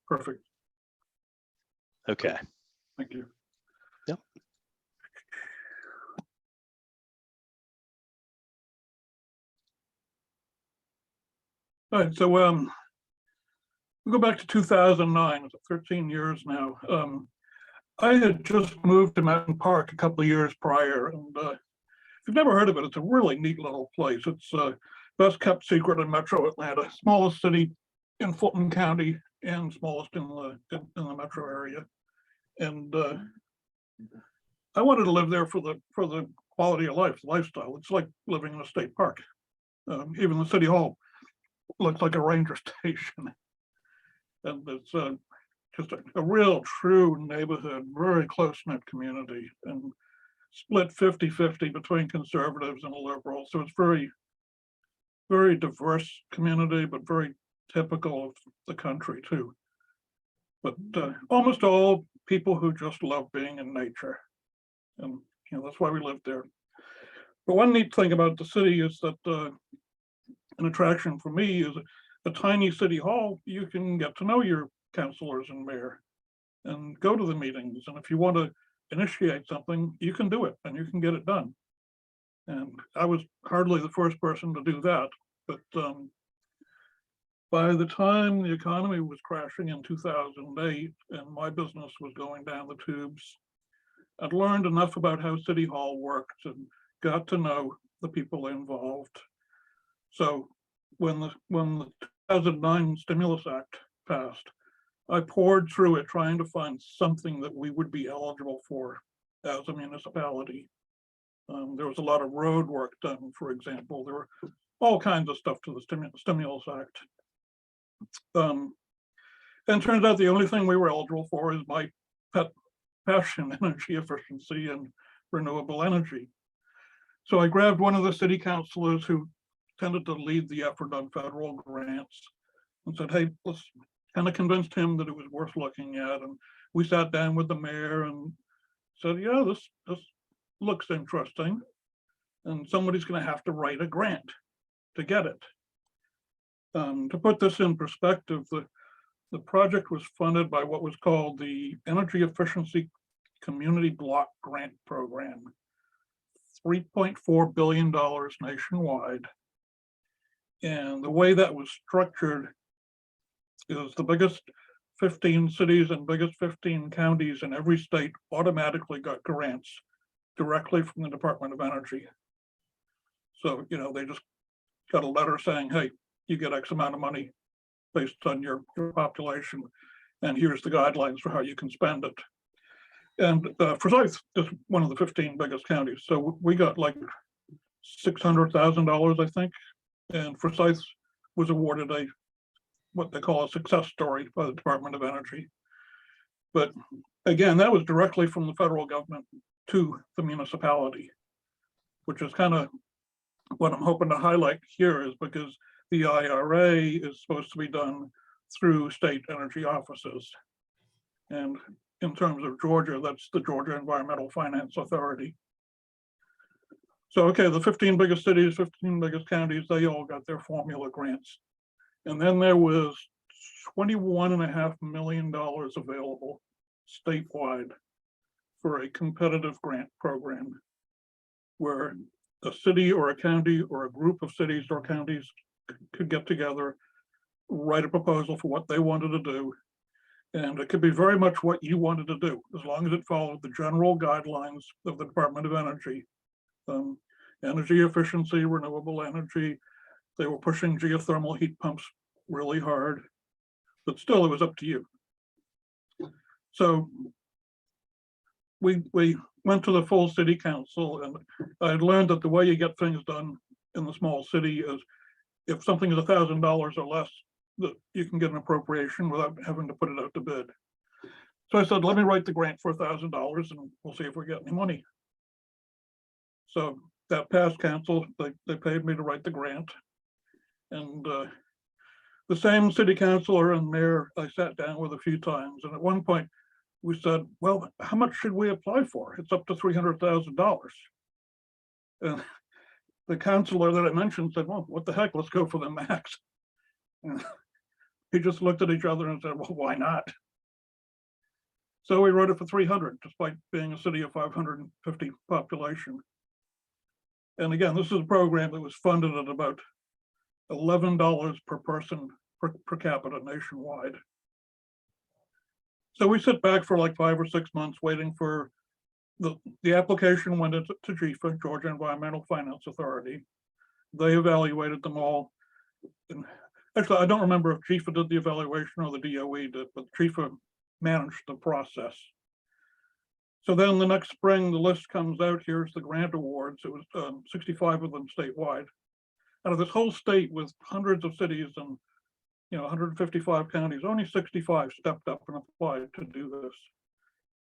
Perfect. Okay. Thank you. Yep. All right, so we'll go back to 2009. It's 13 years now. I had just moved to Mountain Park a couple of years prior, and if you've never heard of it, it's a really neat little place. It's best kept secret in Metro Atlanta, smallest city in Fulton County and smallest in the metro area. And I wanted to live there for the quality of life, lifestyle. It's like living in a state park. Even the city hall looks like a ranger station. And it's just a real true neighborhood, very close-knit community, and split 50-50 between conservatives and liberals. So it's very, very diverse community, but very typical of the country too. But almost all people who just love being in nature. And that's why we live there. But one neat thing about the city is that an attraction for me is a tiny city hall. You can get to know your councilors and mayor and go to the meetings. And if you want to initiate something, you can do it and you can get it done. And I was hardly the first person to do that. But by the time the economy was crashing in 2008 and my business was going down the tubes, I'd learned enough about how City Hall worked and got to know the people involved. So when the 2009 Stimulus Act passed, I poured through it trying to find something that we would be eligible for as a municipality. There was a lot of road work done, for example. There were all kinds of stuff to the Stimulus Act. And it turns out the only thing we were eligible for is my pet passion, energy efficiency and renewable energy. So I grabbed one of the city councilors who tended to lead the effort on federal grants and said, hey, let's kind of convinced him that it was worth looking at. And we sat down with the mayor and said, yeah, this looks interesting. And somebody's going to have to write a grant to get it. To put this in perspective, the project was funded by what was called the Energy Efficiency Community Block Grant Program, $3.4 billion nationwide. And the way that was structured is the biggest 15 cities and biggest 15 counties in every state automatically got grants directly from the Department of Energy. So, they just got a letter saying, hey, you get X amount of money based on your population, and here's the guidelines for how you can spend it. And Forsyth is one of the 15 biggest counties. So we got like $600,000, I think. And Forsyth was awarded what they call a success story by the Department of Energy. But again, that was directly from the federal government to the municipality, which is kind of what I'm hoping to highlight here, is because the IRA is supposed to be done through state energy offices. And in terms of Georgia, that's the Georgia Environmental Finance Authority. So, okay, the 15 biggest cities, 15 biggest counties, they all got their formula grants. And then there was $21.5 million available statewide for a competitive grant program where a city or a county or a group of cities or counties could get together, write a proposal for what they wanted to do. And it could be very much what you wanted to do, as long as it followed the general guidelines of the Department of Energy. Energy efficiency, renewable energy. They were pushing geothermal heat pumps really hard, but still it was up to you. So we went to the full city council, and I had learned that the way you get things done in the small city is if something is $1,000 or less, that you can get an appropriation without having to put it out to bid. So I said, let me write the grant for $1,000 and we'll see if we get any money. So that passed council, they paid me to write the grant. And the same city councilor and mayor I sat down with a few times. And at one point we said, well, how much should we apply for? It's up to $300,000. And the councilor that I mentioned said, well, what the heck, let's go for the max. And he just looked at each other and said, well, why not? So we wrote it for 300, despite being a city of 550 population. And again, this is a program that was funded at about $11 per person per capita nationwide. So we sit back for like 5 or 6 months waiting for the application went into GEFA, Georgia Environmental Finance Authority. They evaluated them all. And actually, I don't remember if GEFA did the evaluation or the DOE did, but GEFA managed the process. So then the next spring, the list comes out. Here's the grant awards. It was 65 of them statewide. Out of this whole state with hundreds of cities and 155 counties, only 65 stepped up and applied to do this.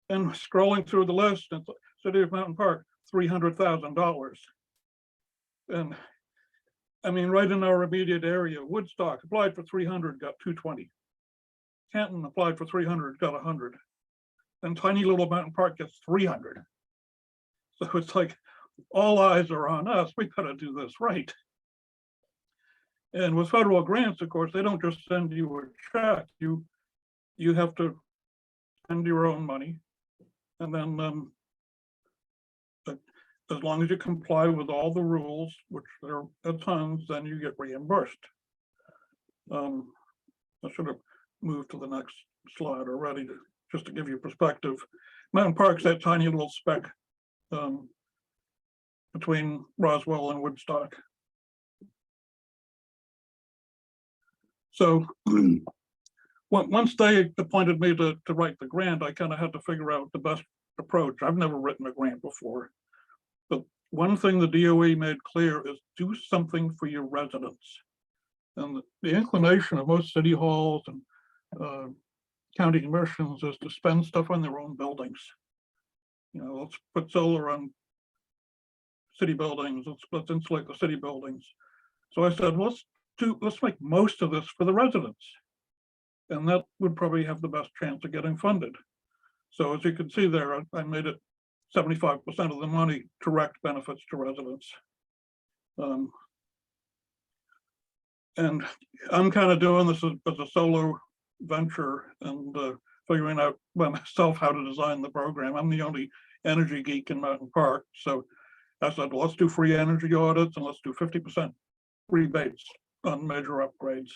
And scrolling through the list, it's City of Mountain Park, $300,000. And I mean, right in our immediate area, Woodstock applied for 300, got 220. Canton applied for 300, got 100. And tiny little Mountain Park gets 300. So it's like all eyes are on us. We got to do this right. And with federal grants, of course, they don't just send you a check. You have to spend your own money. And then as long as you comply with all the rules, which there are at times, then you get reimbursed. I should have moved to the next slide already, just to give you perspective. Mountain Park's that tiny little speck between Roswell and Woodstock. So once they appointed me to write the grant, I kind of had to figure out the best approach. I've never written a grant before, but one thing the DOE made clear is do something for your residents. And the inclination of most city halls and county commissions is to spend stuff on their own buildings. Let's put solar on city buildings. Let's insulate the city buildings. So I said, let's make most of this for the residents. And that would probably have the best chance of getting funded. So as you can see there, I made it 75% of the money direct benefits to residents. And I'm kind of doing this as a solo venture and figuring out by myself how to design the program. I'm the only energy geek in Mountain Park. So I said, well, let's do free energy audits and let's do 50% rebates on major upgrades.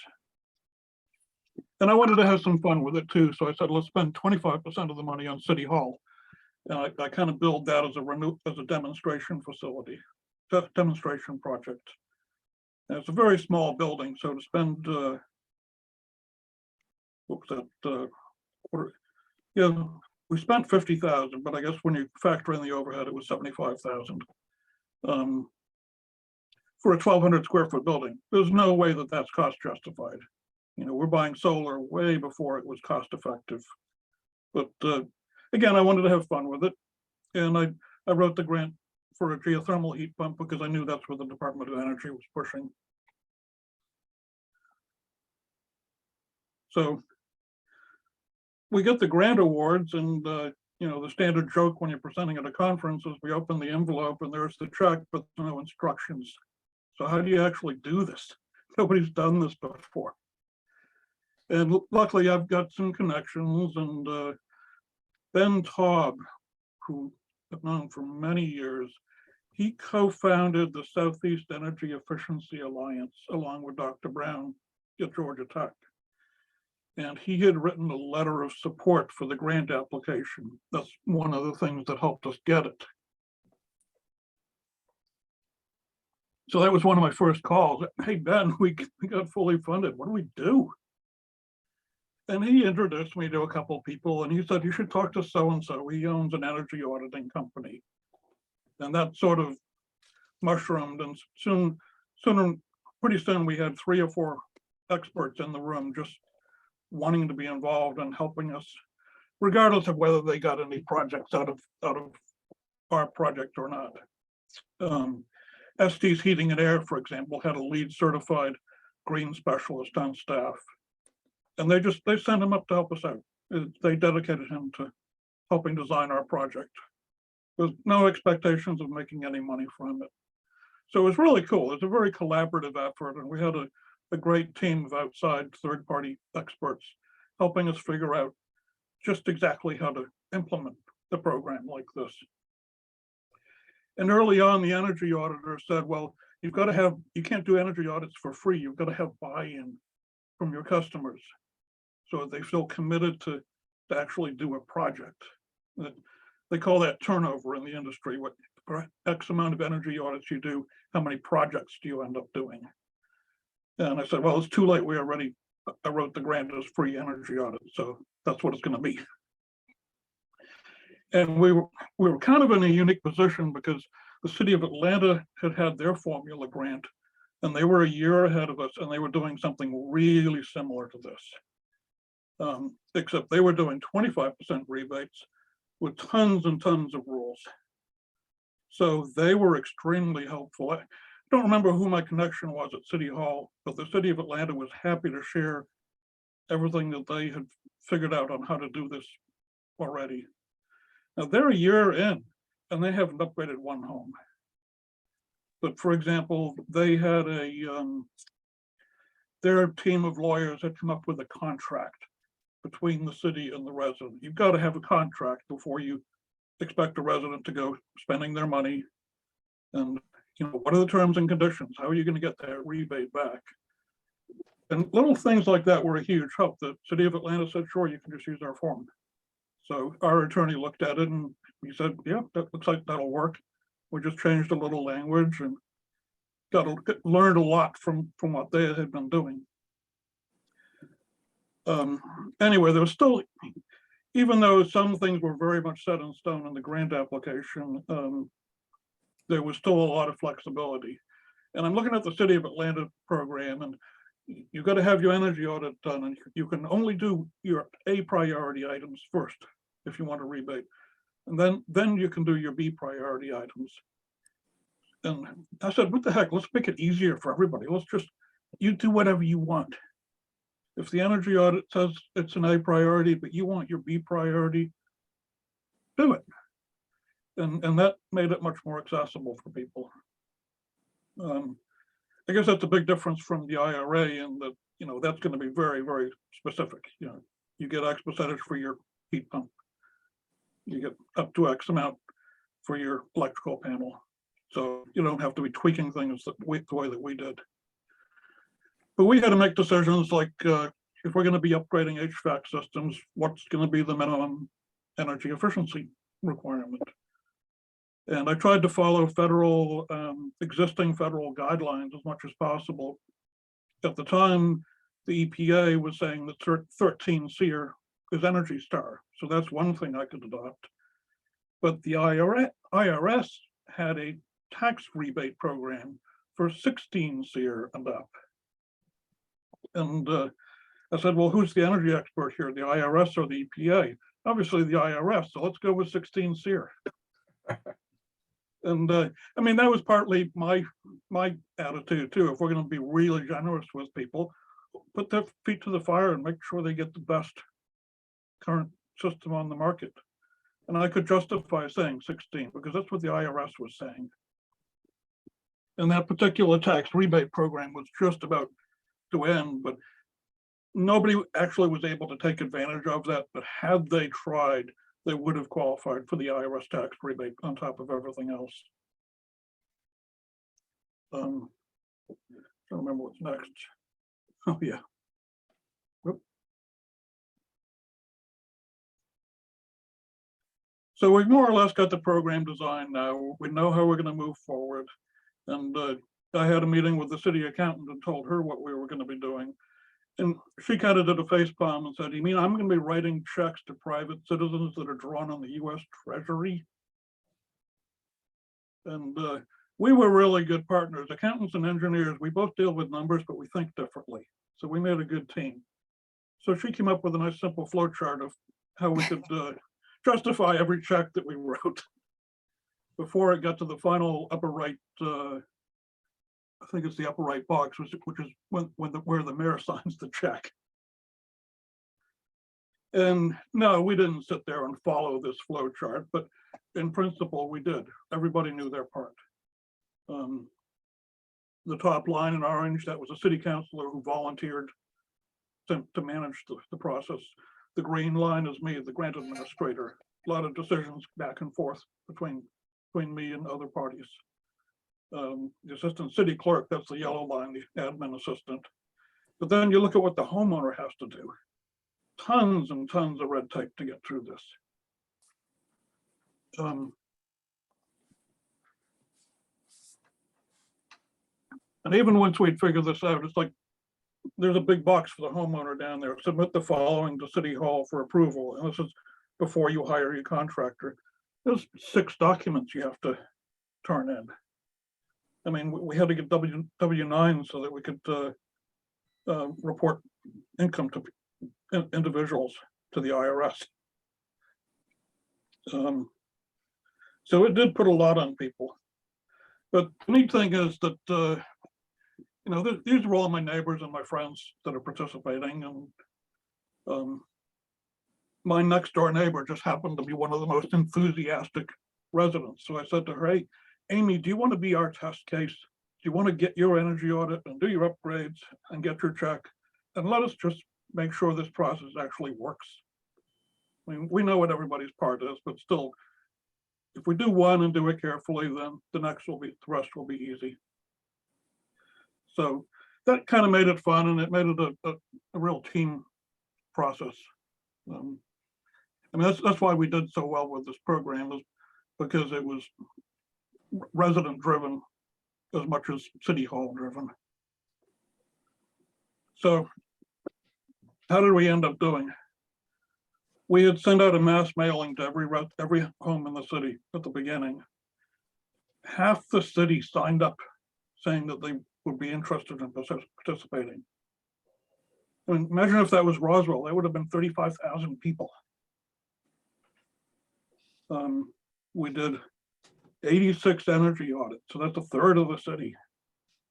And I wanted to have some fun with it too. So I said, let's spend 25% of the money on City Hall. And I kind of build that as a demonstration facility, demonstration project. And it's a very small building. So to spend, what was that? We spent 50,000, but I guess when you factor in the overhead, it was 75,000. For a 1,200 square foot building, there's no way that that's cost justified. We're buying solar way before it was cost effective. But again, I wanted to have fun with it. And I wrote the grant for a geothermal heat pump because I knew that's where the Department of Energy was pushing. So we get the grant awards, and the standard joke when you're presenting at a conference is we open the envelope and there's the check, but no instructions. So how do you actually do this? Nobody's done this before. And luckily I've got some connections, and Ben Taub, who I've known for many years, he co-founded the Southeast Energy Efficiency Alliance along with Dr. Brown at Georgia Tech. And he had written a letter of support for the grant application. That's one of the things that helped us get it. So that was one of my first calls. Hey, Ben, we got fully funded. What do we do? And he introduced me to a couple of people, and he said, you should talk to so-and-so. He owns an energy auditing company. And that sort of mushroomed, and pretty soon we had 3 or 4 experts in the room just wanting to be involved and helping us, regardless of whether they got any projects out of our project or not. ST's Heating and Air, for example, had a lead certified green specialist on staff. And they sent him up to help us out. They dedicated him to helping design our project. There's no expectations of making any money from it. So it was really cool. It's a very collaborative effort, and we had a a great team of outside third-party experts helping us figure out just exactly how to implement the program like this. And early on, the energy auditor said, well, you can't do energy audits for free. You've got to have buy-in from your customers. So they feel committed to actually do a project. They call that turnover in the industry. What for X amount of energy audits you do, how many projects do you end up doing? And I said, well, it's too late. I wrote the grant as free energy audit. So that's what it's going to be. And we were kind of in a unique position because the city of Atlanta had their formula grant, and they were a year ahead of us, and they were doing something really similar to this. Except they were doing 25% rebates with tons and tons of rules. So they were extremely helpful. I don't remember who my connection was at City Hall, but the city of Atlanta was happy to share everything that they had figured out on how to do this already. Now they're a year in and they haven't upgraded one home. But for example, they had their team of lawyers had come up with a contract between the city and the resident. You've got to have a contract before you expect a resident to go spending their money. And what are the terms and conditions? How are you going to get that rebate back? And little things like that were a huge help. The city of Atlanta said, sure, you can just use our form. So our attorney looked at it and he said, yeah, that looks like that'll work. We just changed a little language and learned a lot from what they had been doing. Anyway, there was still, even though some things were very much set in stone in the grant application, there was still a lot of flexibility. And I'm looking at the City of Atlanta program, and you've got to have your energy audit done, and you can only do your A priority items first if you want a rebate. And then you can do your B priority items. And I said, what the heck, let's make it easier for everybody. You do whatever you want. If the energy audit says it's an A priority, but you want your B priority, do it. And that made it much more accessible for people. I guess that's a big difference from the IRA in that, that's going to be very, very specific. You get X percentage for your heat pump. You get up to X amount for your electrical panel. So you don't have to be tweaking things the way that we did. But we had to make decisions like if we're going to be upgrading HVAC systems, what's going to be the minimum energy efficiency requirement? And I tried to follow existing federal guidelines as much as possible. At the time, the EPA was saying that 13 SEER is Energy Star. So that's one thing I could adopt. But the IRS had a tax rebate program for 16 SEER and up. And I said, well, who's the energy expert here, the IRS or the EPA? Obviously the IRS, so let's go with 16 SEER. And I mean, that was partly my attitude too. If we're going to be really generous with people, put their feet to the fire and make sure they get the best current system on the market. And I could justify saying 16 because that's what the IRS was saying. And that particular tax rebate program was just about to end, but nobody actually was able to take advantage of that. But had they tried, they would have qualified for the IRS tax rebate on top of everything else. I don't remember what's next. Oh yeah. Whoop. So we've more or less got the program designed now. We know how we're going to move forward. And I had a meeting with the city accountant and told her what we were going to be doing. And she kind of did a face palm and said, you mean I'm going to be writing checks to private citizens that are drawn on the US Treasury? And we were really good partners. Accountants and engineers, we both deal with numbers, but we think differently. So we made a good team. So she came up with a nice simple flow chart of how we could justify every check that we wrote before it got to the final upper right, I think it's the upper right box, which is where the mayor signs the check. And no, we didn't sit there and follow this flow chart, but in principle, we did. Everybody knew their part. The top line in orange, that was a city councilor who volunteered to manage the process. The green line is me, the grant administrator. A lot of decisions back and forth between me and other parties. The assistant city clerk, that's the yellow line, the admin assistant. But then you look at what the homeowner has to do. Tons and tons of red tape to get through this. And even once we'd figured this out, it's like, there's a big box for the homeowner down there. Submit the following to City Hall for approval. And this is before you hire your contractor. There's 6 documents you have to turn in. I mean, we had to get W-9 so that we could report income to individuals to the IRS. So it did put a lot on people. But the neat thing is that you know, these are all my neighbors and my friends that are participating, and my next door neighbor just happened to be one of the most enthusiastic residents. So I said to her, hey, Amy, do you want to be our test case? Do you want to get your energy audit and do your upgrades and get your check? And let us just make sure this process actually works. I mean, we know what everybody's part is, but still, if we do one and do it carefully, then the rest will be easy. So that kind of made it fun, and it made it a real team process. I mean, that's why we did so well with this program, is because it was resident driven as much as City Hall driven. So how did we end up doing? We had sent out a mass mailing to every home in the city at the beginning. Half the city signed up saying that they would be interested in participating. I mean, imagine if that was Roswell, that would have been 35,000 people. We did 86 energy audits, so that's a third of the city.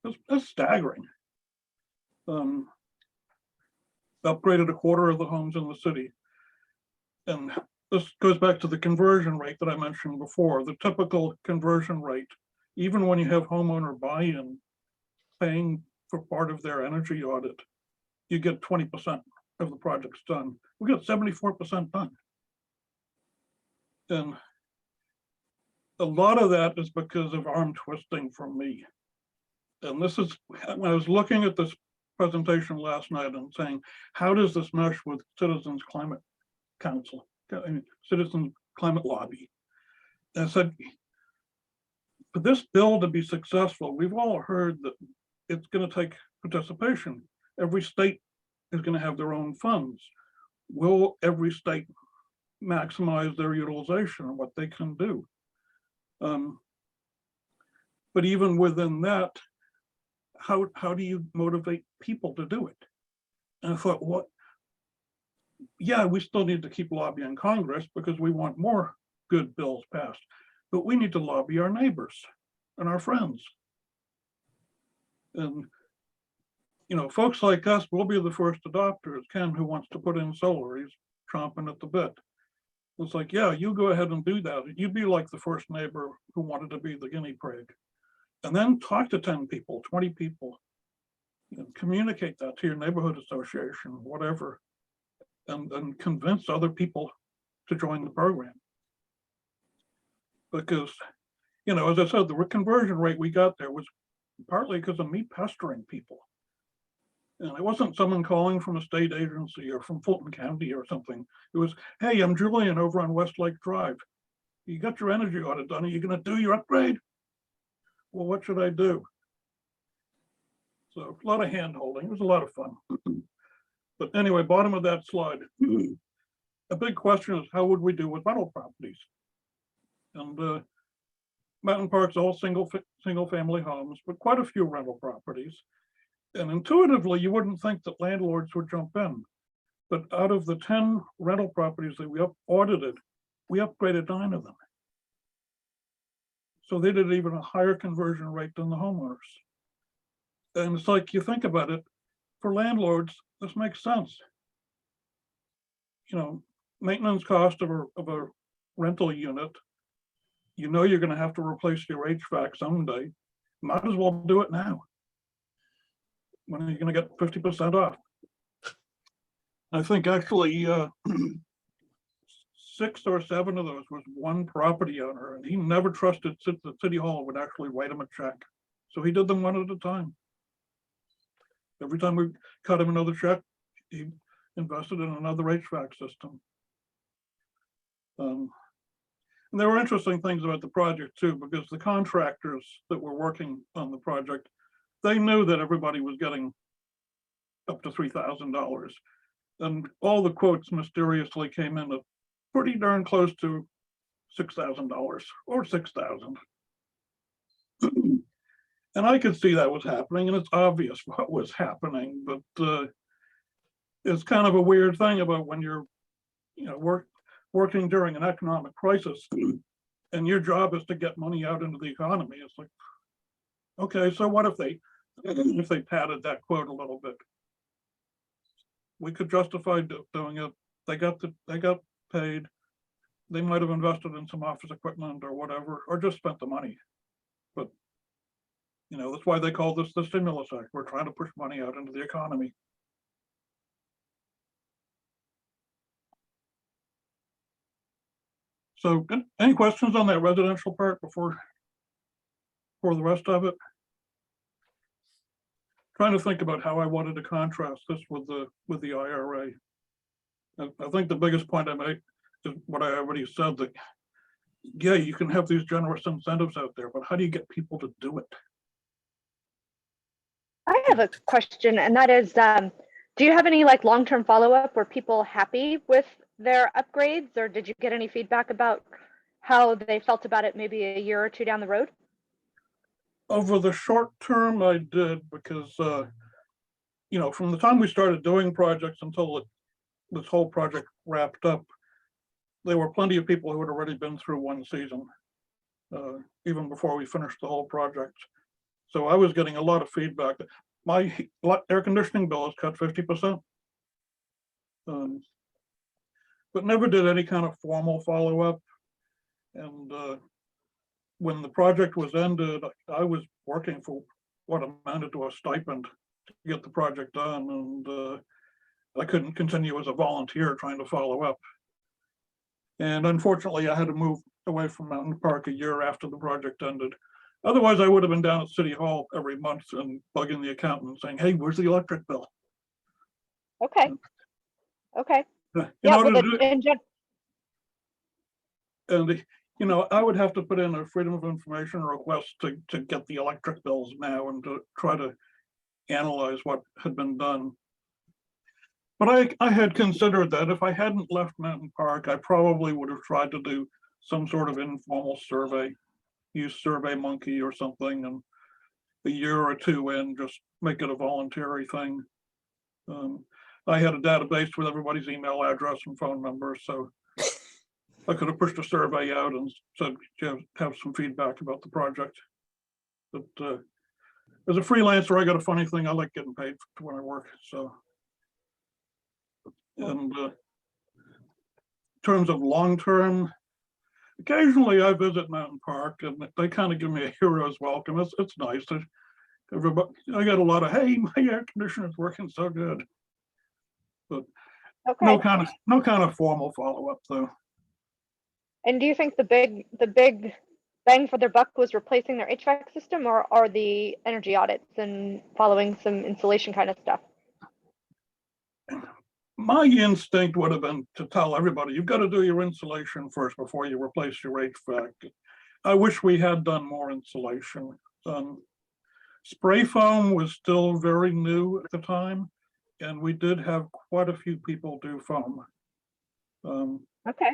That's staggering. Upgraded a quarter of the homes in the city. And this goes back to the conversion rate that I mentioned before. The typical conversion rate, even when you have homeowner buy-in, paying for part of their energy audit, you get 20% of the projects done. We got 74% done. And a lot of that is because of arm twisting from me. And this is, when I was looking at this presentation last night and saying, how does this mesh with Citizens Climate Council, Citizens Climate Lobby? And I said, for this bill to be successful, we've all heard that it's going to take participation. Every state is going to have their own funds. Will every state maximize their utilization and what they can do? But even within that, how do you motivate people to do it? And I thought, what? Yeah, we still need to keep lobbying Congress because we want more good bills passed, but we need to lobby our neighbors and our friends. And, you know, folks like us will be the first adopters. Ken, who wants to put in solar, he's chomping at the bit. It's like, yeah, you go ahead and do that. You'd be like the first neighbor who wanted to be the guinea pig. And then talk to 10 people, 20 people, you know, communicate that to your neighborhood association, whatever, and convince other people to join the program. Because, you know, as I said, the conversion rate we got there was partly because of me pestering people. And it wasn't someone calling from a state agency or from Fulton County or something. It was, hey, I'm Julian over on Westlake Drive. You got your energy audit done. Are you going to do your upgrade? Well, what should I do? So a lot of hand holding. It was a lot of fun. But anyway, bottom of that slide. A big question is, how would we do with rental properties? And Mountain Park's all single family homes, but quite a few rental properties. And intuitively, you wouldn't think that landlords would jump in. But out of the 10 rental properties that we audited, we upgraded 9 of them. So they did even a higher conversion rate than the homeowners. And it's like, you think about it, for landlords, this makes sense. You know, maintenance cost of a rental unit, you know you're going to have to replace your HVAC someday. Might as well do it now. when are you going to get 50% off? I think actually 6 or 7 of those was one property owner, and he never trusted the city hall would actually write him a check. So he did them one at a time. Every time we cut him another check, he invested in another HVAC system. And there were interesting things about the project too, because the contractors that were working on the project, they knew that everybody was getting up to $3,000. And all the quotes mysteriously came in at pretty darn close to $6,000 or 6,000. And I could see that was happening, and it's obvious what was happening, but it's kind of a weird thing about when you're, working during an economic crisis, and your job is to get money out into the economy. It's like, okay, so what if they padded that quote a little bit? We could justify doing it. They got paid. They might have invested in some office equipment or whatever, or just spent the money. But that's why they call this the stimulus act. We're trying to push money out into the economy. So, any questions on that residential part before the rest of it? Trying to think about how I wanted to contrast this with the IRA. I think the biggest point I make is what I already said, that yeah, you can have these generous incentives out there, but how do you get people to do it? I have a question, and that is, do you have any long-term follow-up? Were people happy with their upgrades, or did you get any feedback about how they felt about it maybe a year or two down the road? Over the short term, I did, because from the time we started doing projects until this whole project wrapped up, there were plenty of people who had already been through one season, even before we finished the whole project. So I was getting a lot of feedback. My air conditioning bill is cut 50%, but never did any kind of formal follow-up. And when the project was ended, I was working for what amounted to a stipend to get the project done, and I couldn't continue as a volunteer trying to follow up. And unfortunately, I had to move away from Mountain Park a year after the project ended. Otherwise, I would have been down at City Hall every month and bugging the accountant saying, hey, where's the electric bill? Okay. Okay. Yeah, I would have to put in a Freedom of Information request to get the electric bills now and to try to analyze what had been done. But I had considered that if I hadn't left Mountain Park, I probably would have tried to do some sort of informal survey, use SurveyMonkey or something, and a year or two in, just make it a voluntary thing. I had a database with everybody's email address and phone number, so I could have pushed a survey out and said, have some feedback about the project. But as a freelancer, I got a funny thing. I like getting paid when I work. So, and in terms of long-term, occasionally I visit Mountain Park, and they kind of give me a hero's welcome. It's nice. Everybody, I got a lot of, hey, my air conditioner's working so good. But okay. no kind of formal follow-up though. And do you think the big bang for their buck was replacing their HVAC system, or the energy audits and following some insulation kind of stuff? My instinct would have been to tell everybody, you've got to do your insulation first before you replace your HVAC. I wish we had done more insulation. Spray foam was still very new at the time, and we did have quite a few people do foam. Okay.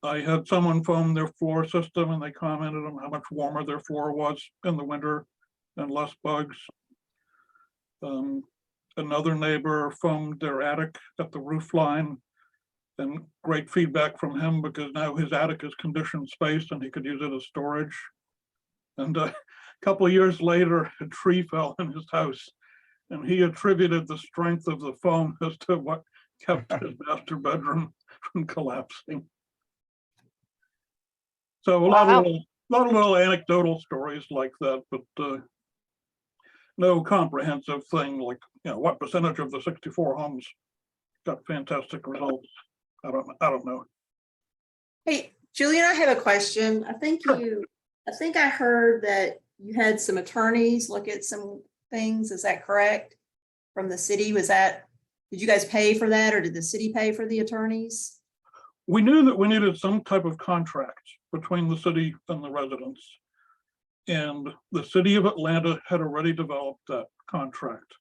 I had someone foam their floor system, and they commented on how much warmer their floor was in the winter and less bugs. Another neighbor foamed their attic at the roof line, and great feedback from him because now his attic is conditioned space and he could use it as storage. And a couple of years later, a tree fell in his house, and he attributed the strength of the foam as to what kept his master bedroom from collapsing. So a lot of little anecdotal stories like that, but no comprehensive thing like, what percentage of the 64 homes got fantastic results. I don't know. Hey, Julian, I have a question. I think I heard that you had some attorneys look at some things. Is that correct? From the city? Did you guys pay for that, or did the city pay for the attorneys? We knew that we needed some type of contract between the city and the residents. And the city of Atlanta had already developed that contract.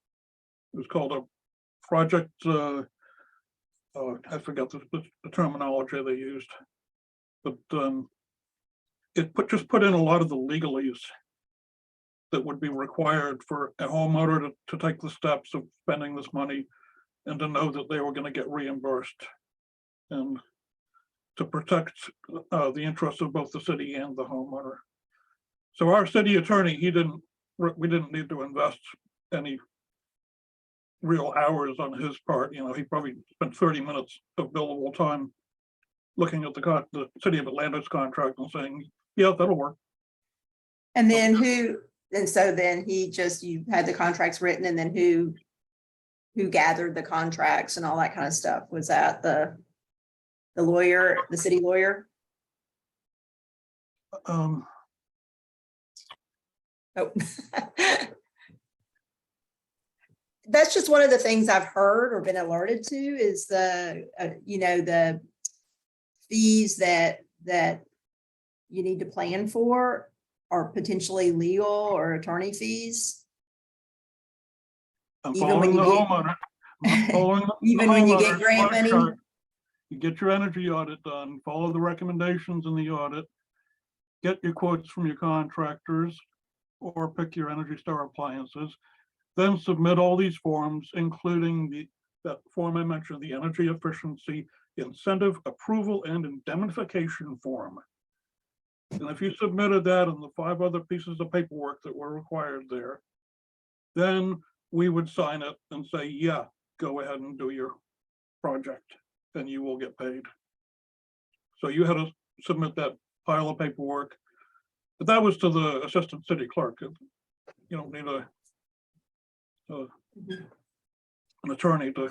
It was called a project, I forget the terminology they used, but it just put in a lot of the legalese that would be required for a homeowner to take the steps of spending this money and to know that they were going to get reimbursed, and to protect the interests of both the city and the homeowner. So our city attorney, we didn't need to invest any real hours on his part. He probably spent 30 minutes of billable time looking at the city of Atlanta's contract and saying, yeah, that'll work. And then you had the contracts written, and then who gathered the contracts and all that kind of stuff? Was that the lawyer, the city lawyer? Oh. That's just one of the things I've heard or been alerted to is the fees that you need to plan for are potentially legal or attorney fees. I'm Even when following the you get- homeowner. I'm following the Even when you get homeowner's grant money? chart. You get your energy audit done, follow the recommendations in the audit, get your quotes from your contractors, or pick your Energy Star appliances, then submit all these forms, including that form I mentioned, the Energy Efficiency Incentive Approval and Indemnification form. And if you submitted that and the 5 other pieces of paperwork that were required there, then we would sign it and say, yeah, go ahead and do your project, and you will get paid. So you had to submit that pile of paperwork, but that was to the assistant city clerk. You don't need an attorney to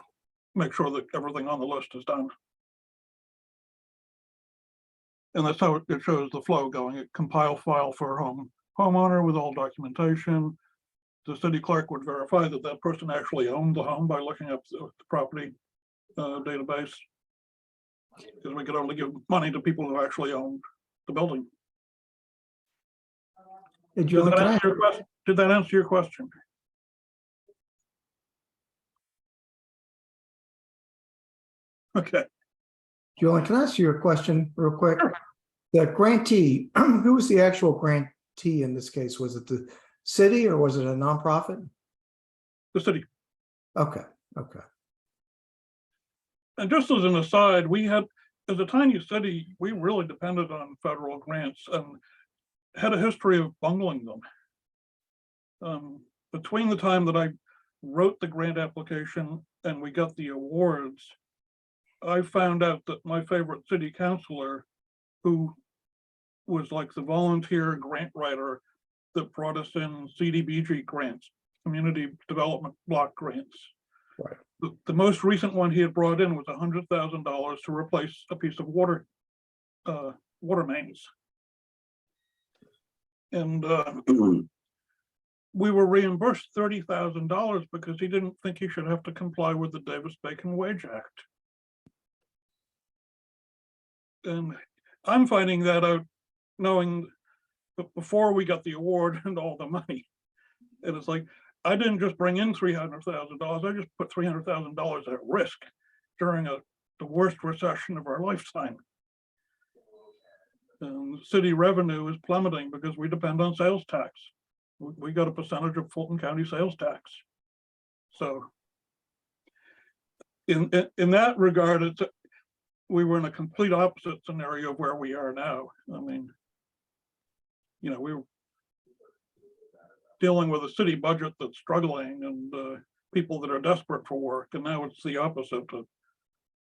make sure that everything on the list is done. And that's how it shows the flow going. It compile file for homeowner with all documentation. The city clerk would verify that that person actually owned the home by looking up the property database, because we could only give money to people who actually owned the building. Did Did that answer your question? Okay. Julian, can I ask you a question real quick? Sure. The grantee, who was the actual grantee in this case? Was it the city or was it a nonprofit? The city. Okay. And just as an aside, we had, as a tiny city, we really depended on federal grants and had a history of bungling them. Between the time that I wrote the grant application and we got the awards, I found out that my favorite city councilor, who was like the volunteer grant writer that brought us in CDBG grants, community development block grants. Right. The most recent one he had brought in was $100,000 to replace a piece of water mains. And we were reimbursed $30,000 because he didn't think he should have to comply with the Davis-Bacon Wage Act. And I'm finding that out knowing that before we got the award and all the money. And it's like, I didn't just bring in $300,000, I just put $300,000 at risk during the worst recession of our lifetime. And city revenue is plummeting because we depend on sales tax. We got a percentage of Fulton County sales tax. So in that regard, we were in a complete opposite scenario of where we are now. I mean, we were dealing with a city budget that's struggling and people that are desperate for work, and now it's the opposite. The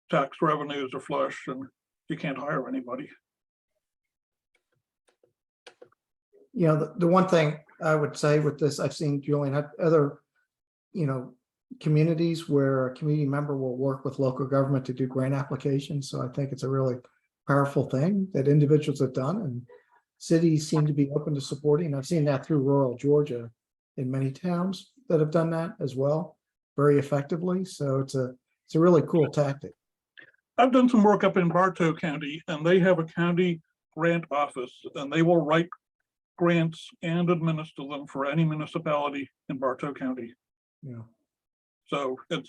tax revenues are flush and you can't hire anybody. The one thing I would say with this, I've seen Julian other, communities where a community member will work with local government to do grant applications. So I think it's a really powerful thing that individuals have done, and cities seem to be open to supporting. I've seen that through rural Georgia in many towns that have done that as well, very effectively. So it's a really cool tactic. I've done some work up in Bartow County, and they have a county grant office, and they will write grants and administer them for any municipality in Bartow County. Yeah. So it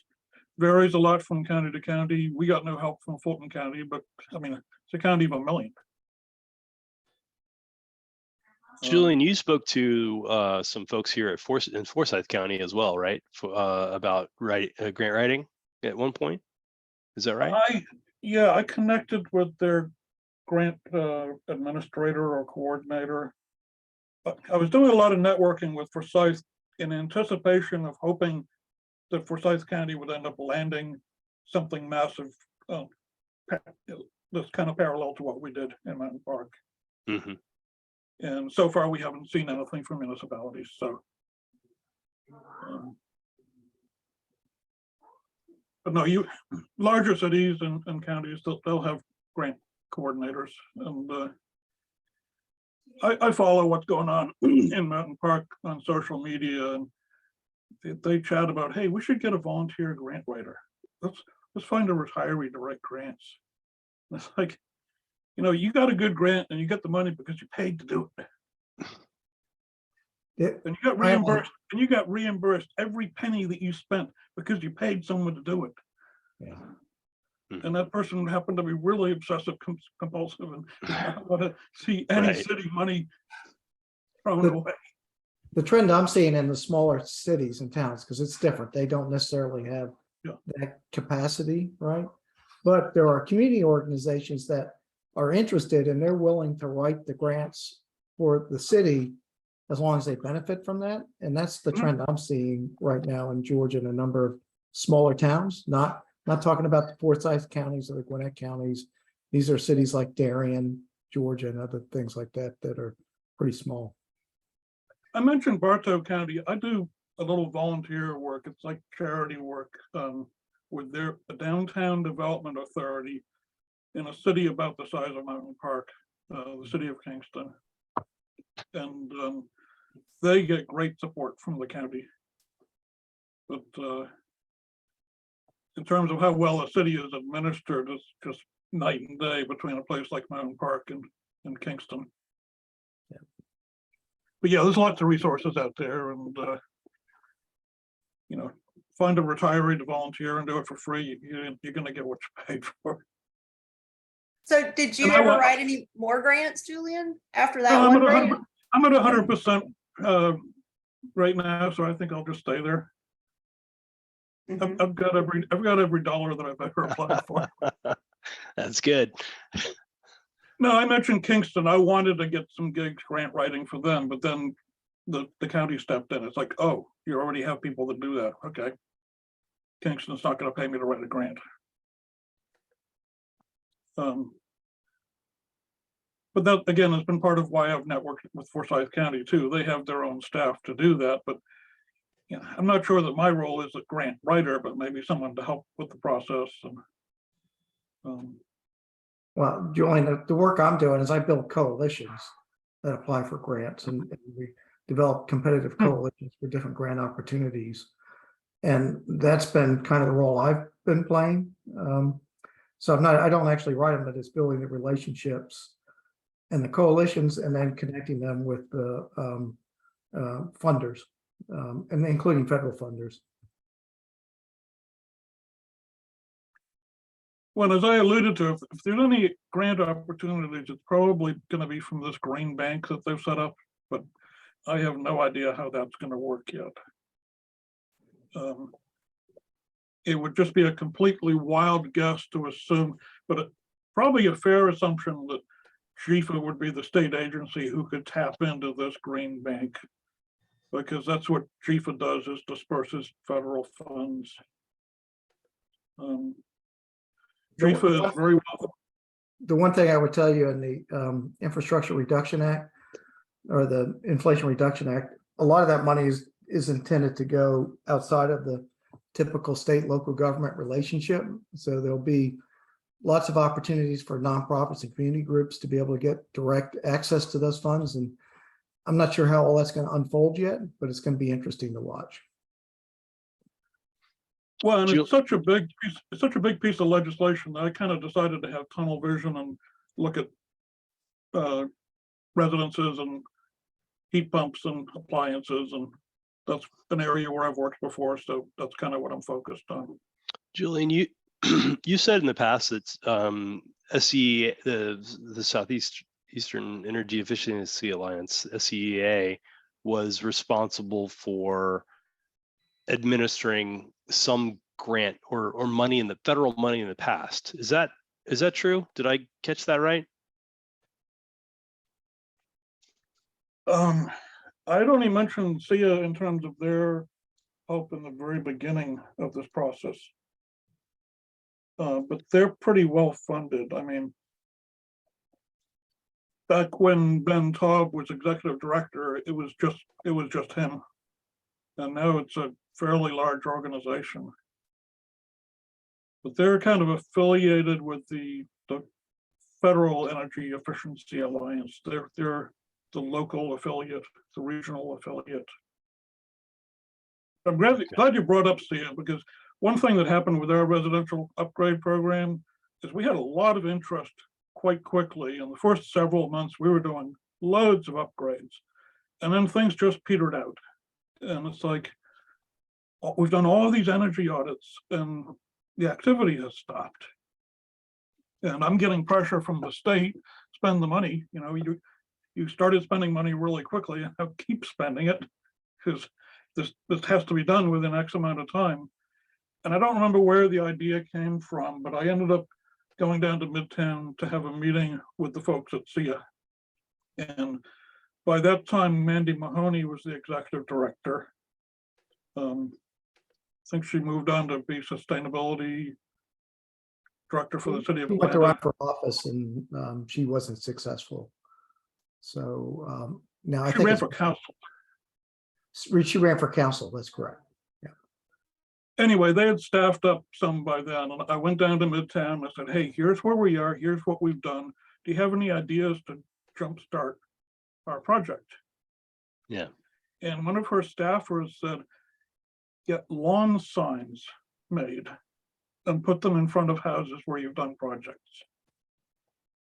varies a lot from county to county. We got no help from Fulton County, but I mean, it's a county of 1 million. Julian, you spoke to some folks here at in Forsyth County as well, right? About grant writing at one point. Is that right? I connected with their grant administrator or coordinator. I was doing a lot of networking with Forsyth in anticipation of hoping that Forsyth County would end up landing something massive that's kind of parallel to what we did in Mountain Park. Mm-hmm. And so far, we haven't seen anything from municipalities. So, but no, larger cities and counties, they'll have grant coordinators, and I follow what's going on in Mountain Park on social media, and they chat about, hey, we should get a volunteer grant writer. Let's find a retiree to write grants. And it's like, you got a good grant and you get the money because you paid to do it. Yeah. And you got reimbursed every penny that you spent because you paid someone to do it. Yeah. And that person happened to be really obsessive compulsive and did not want to see any city money thrown away. The trend I'm seeing in the smaller cities and towns, because it's different, they don't necessarily have that capacity, right? But there are community organizations that are interested and they're willing to write the grants for the city as long as they benefit from that. And that's the trend I'm seeing right now in Georgia and a number of smaller towns, not talking about the Forsyth counties or the Gwinnett counties. These are cities like Darien, Georgia, and other things like that that are pretty small. I mentioned Bartow County. I do a little volunteer work. It's like charity work with their downtown development authority in a city about the size of Mountain Park, the city of Kingston. And they get great support from the county. But in terms of how well a city is administered, it's just night and day between a place like Mountain Park and Kingston. Yeah. But yeah, there's lots of resources out there, and find a retiree to volunteer and do it for free. You're going to get what you paid for. So did you ever write any more grants, Julian, after that one grant? I'm at 100% right now, so I think I'll just stay there. Mhm. I've got every dollar that I've ever applied for. That's good. No, I mentioned Kingston. I wanted to get some gigs grant writing for them, but then the county stepped in. It's like, oh, you already have people that do that. Okay. Kingston's not going to pay me to write a grant. But that, again, has been part of why I've networked with Forsyth County too. They have their own staff to do that, but I'm not sure that my role is a grant writer, but maybe someone to help with the process. And, Well, Julian, the work I'm doing is I build coalitions that apply for grants, and we develop competitive coalitions for different grant opportunities. And that's been kind of the role I've been playing. So I don't actually write them, but it's building the relationships and the coalitions, and then connecting them with the funders, and including federal funders. well, as I alluded to, if there's any grant opportunities, it's probably going to be from this green bank that they've set up, but I have no idea how that's going to work yet. It would just be a completely wild guess to assume, but probably a fair assumption that GFA would be the state agency who could tap into this green bank, because that's what GFA does, is disperses federal funds. GFA is very well. The one thing I would tell you in the Infrastructure Reduction Act, or the Inflation Reduction Act, a lot of that money is intended to go outside of the typical state local government relationship. So there'll be lots of opportunities for nonprofits and community groups to be able to get direct access to those funds. And I'm not sure how all that's going to unfold yet, but it's going to be interesting to watch. Well, and Jill- it's such a big piece of legislation that I kind of decided to have tunnel vision and look at residences and heat pumps and appliances, and that's an area where I've worked before, so that's kind of what I'm focused on. Julian, you you said in the past that SCE, the Southeastern Energy Efficiency Alliance, SCEA, was responsible for administering some grant or money in the federal money in the past. Is that true? Did I catch that right? I'd only mentioned SEIA in terms of their help in the very beginning of this process. But they're pretty well funded. I mean, back when Ben Taub was executive director, it was just him. And now it's a fairly large organization. But they're kind of affiliated with the Federal Energy Efficiency Alliance. They're the local affiliate, the regional affiliate. I'm glad you brought up SEIA, because one thing that happened with our residential upgrade program is we had a lot of interest quite quickly. In the first several months, we were doing loads of upgrades, and then things just petered out. And it's like, we've done all of these energy audits and the activity has stopped. And I'm getting pressure from the state, spend the money. You know, you started spending money really quickly, and now keep spending it, because this has to be done within X amount of time. And I don't remember where the idea came from, but I ended up going down to Midtown to have a meeting with the folks at SEIA. And by that time, Mandy Mahoney was the executive director. I think she moved on to be sustainability director for the city of She went to Atlanta. run for office and she wasn't successful. So now I She think ran for council. she ran for council. That's correct. Anyway, they had staffed up some by then, and I went down to Midtown. I said, hey, here's where we are. Here's what we've done. Do you have any ideas to jumpstart our project? Yeah. And one of her staffers said, get lawn signs made and put them in front of houses where you've done projects.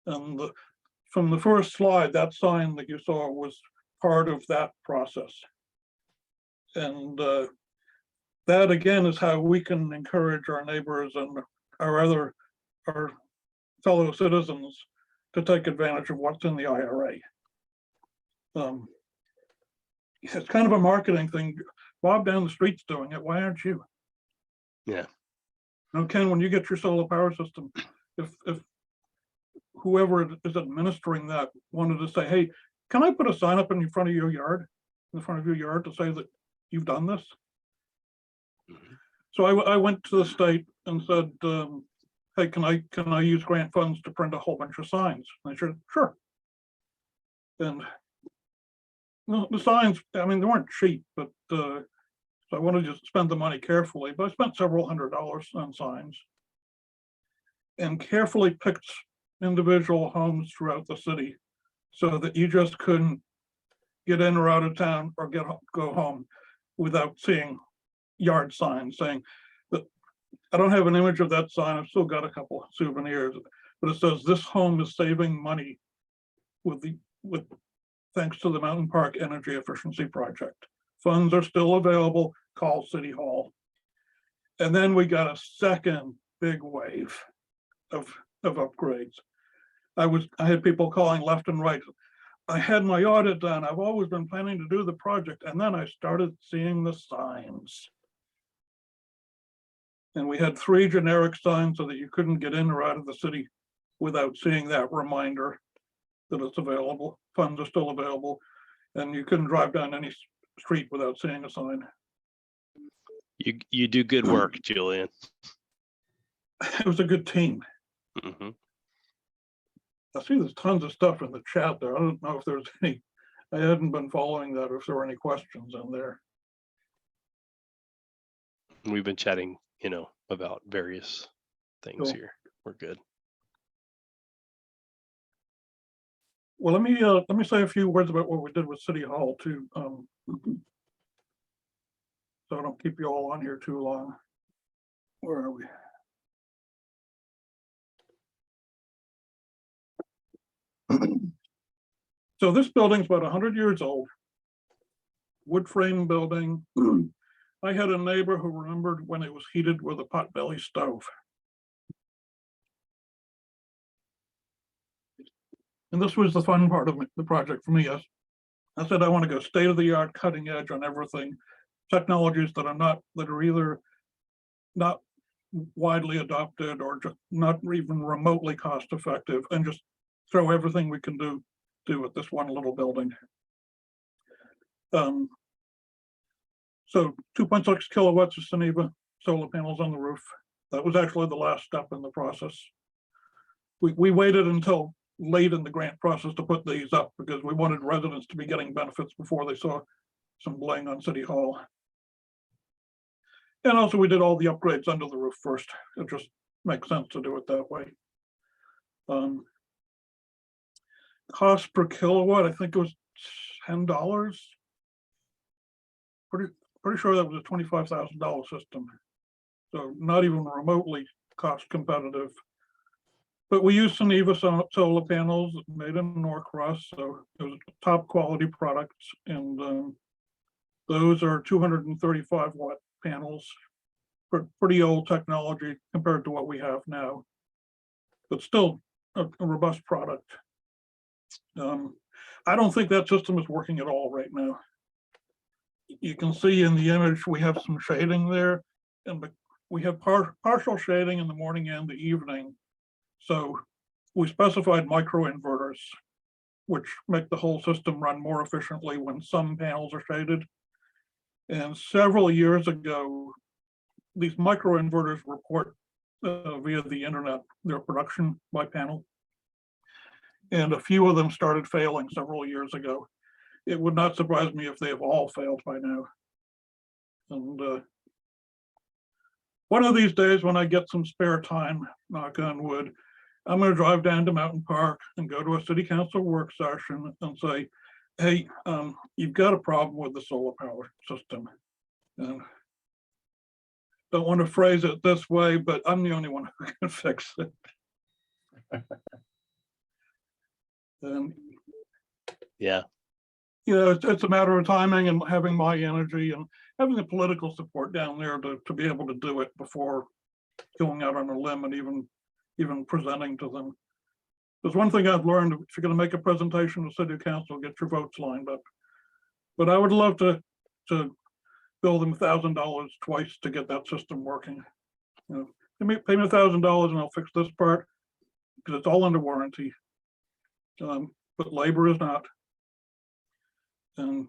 And from the first slide, that sign that you saw was part of that process. And that again is how we can encourage our neighbors and our fellow citizens to take advantage of what's in the IRA. It's kind of a marketing thing. Bob down the street's doing it. Why aren't you? Yeah. Now, Ken, when you get your solar power system, if whoever is administering that wanted to say, hey, can I put a sign up in front of your yard, to say that you've done this? Mhm. So I went to the state and said, hey, can I use grant funds to print a whole bunch of signs? And they said, sure. And the signs, I mean, they weren't cheap, but so I wanted to spend the money carefully, but I spent several $100s on signs and carefully picked individual homes throughout the city so that you just couldn't get in or out of town or go home without seeing yard signs saying that. I don't have an image of that sign. I've still got a couple of souvenirs, but it says this home is saving money with thanks to the Mountain Park Energy Efficiency Project. Funds are still available. Call City Hall. And then we got a second big wave of upgrades. I had people calling left and right. I had my audit done. I've always been planning to do the project. And then I started seeing the signs. And we had 3 generic signs so that you couldn't get in or out of the city without seeing that reminder that it's available. Funds are still available. And you couldn't drive down any street without seeing a sign. You do good work, Julian. It was a good team. Mhm. I see there's tons of stuff in the chat there. I don't know if there's any I hadn't been following that if there were any questions in there. We've been chatting, about various things Cool. here. We're good. Well, let me say a few words about what we did with City Hall too. So I don't keep you all on here too long. Where are we? So this building's about 100 years old. Wood frame building. I had a neighbor who remembered when it was heated with a potbelly stove. And this was the fun part of the project for me. I said, I want to go state of the art, cutting edge on everything. Technologies that are either not widely adopted or just not even remotely cost effective, and just throw everything we can do with this one little building. So 2.6 kilowatts of Soneva solar panels on the roof. That was actually the last step in the process. We waited until late in the grant process to put these up because we wanted residents to be getting benefits before they saw some bling on City Hall. And also we did all the upgrades under the roof first. It just makes sense to do it that way. Cost per kilowatt, I think it was $10. Pretty sure that was a $25,000 system. So not even remotely cost competitive. But we used Soneva solar panels made in Norcross, so it was top quality products, and those are 235 watt panels. Pretty old technology compared to what we have now, but still a robust product. I don't think that system is working at all right now. You can see in the image we have some shading there, and we have partial shading in the morning and the evening. So we specified microinverters, which make the whole system run more efficiently when some panels are shaded. And several years ago, these microinverters report via the internet their production by panel. And a few of them started failing several years ago. It would not surprise me if they have all failed by now. And one of these days when I get some spare time, knock on wood, I'm going to drive down to Mountain Park and go to a city council work session and say, hey, you've got a problem with the solar power system. And don't want to phrase it this way, but I'm the only one who can fix it. And Yeah. It's a matter of timing and having my energy and having the political support down there to be able to do it before going out on a limb and even presenting to them. There's one thing I've learned: if you're going to make a presentation to city council, get your votes lined up. But I would love to bill them $1,000 twice to get that system working. Pay me $1,000 and I'll fix this part because it's all under warranty. But labor is not. And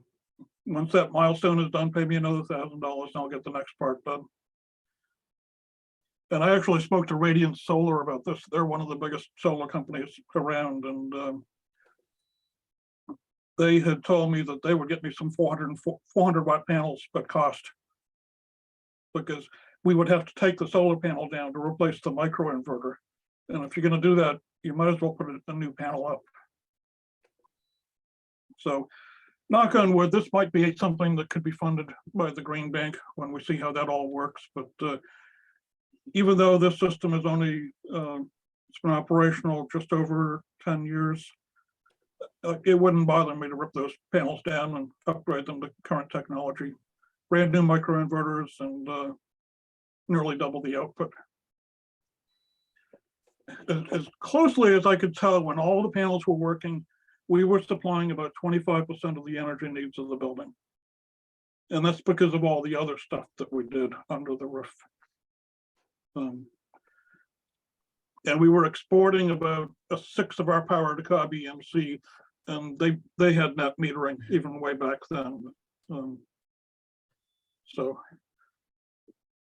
once that milestone is done, pay me another $1,000 and I'll get the next part done. And I actually spoke to Radiant Solar about this. They're one of the biggest solar companies around, and they had told me that they would get me some 400 watt panels at cost, because we would have to take the solar panel down to replace the microinverter. And if you're going to do that, you might as well put a new panel up. So knock on wood, this might be something that could be funded by the Green Bank when we see how that all works. But even though this system is only, it's been operational just over 10 years, it wouldn't bother me to rip those panels down and upgrade them to current technology. Brand new microinverters and nearly double the output. As closely as I could tell, when all the panels were working, we were supplying about 25% of the energy needs of the building. And that's because of all the other stuff that we did under the roof. And we were exporting about a sixth of our power to Cobb EMC, and they had net metering even way back then. So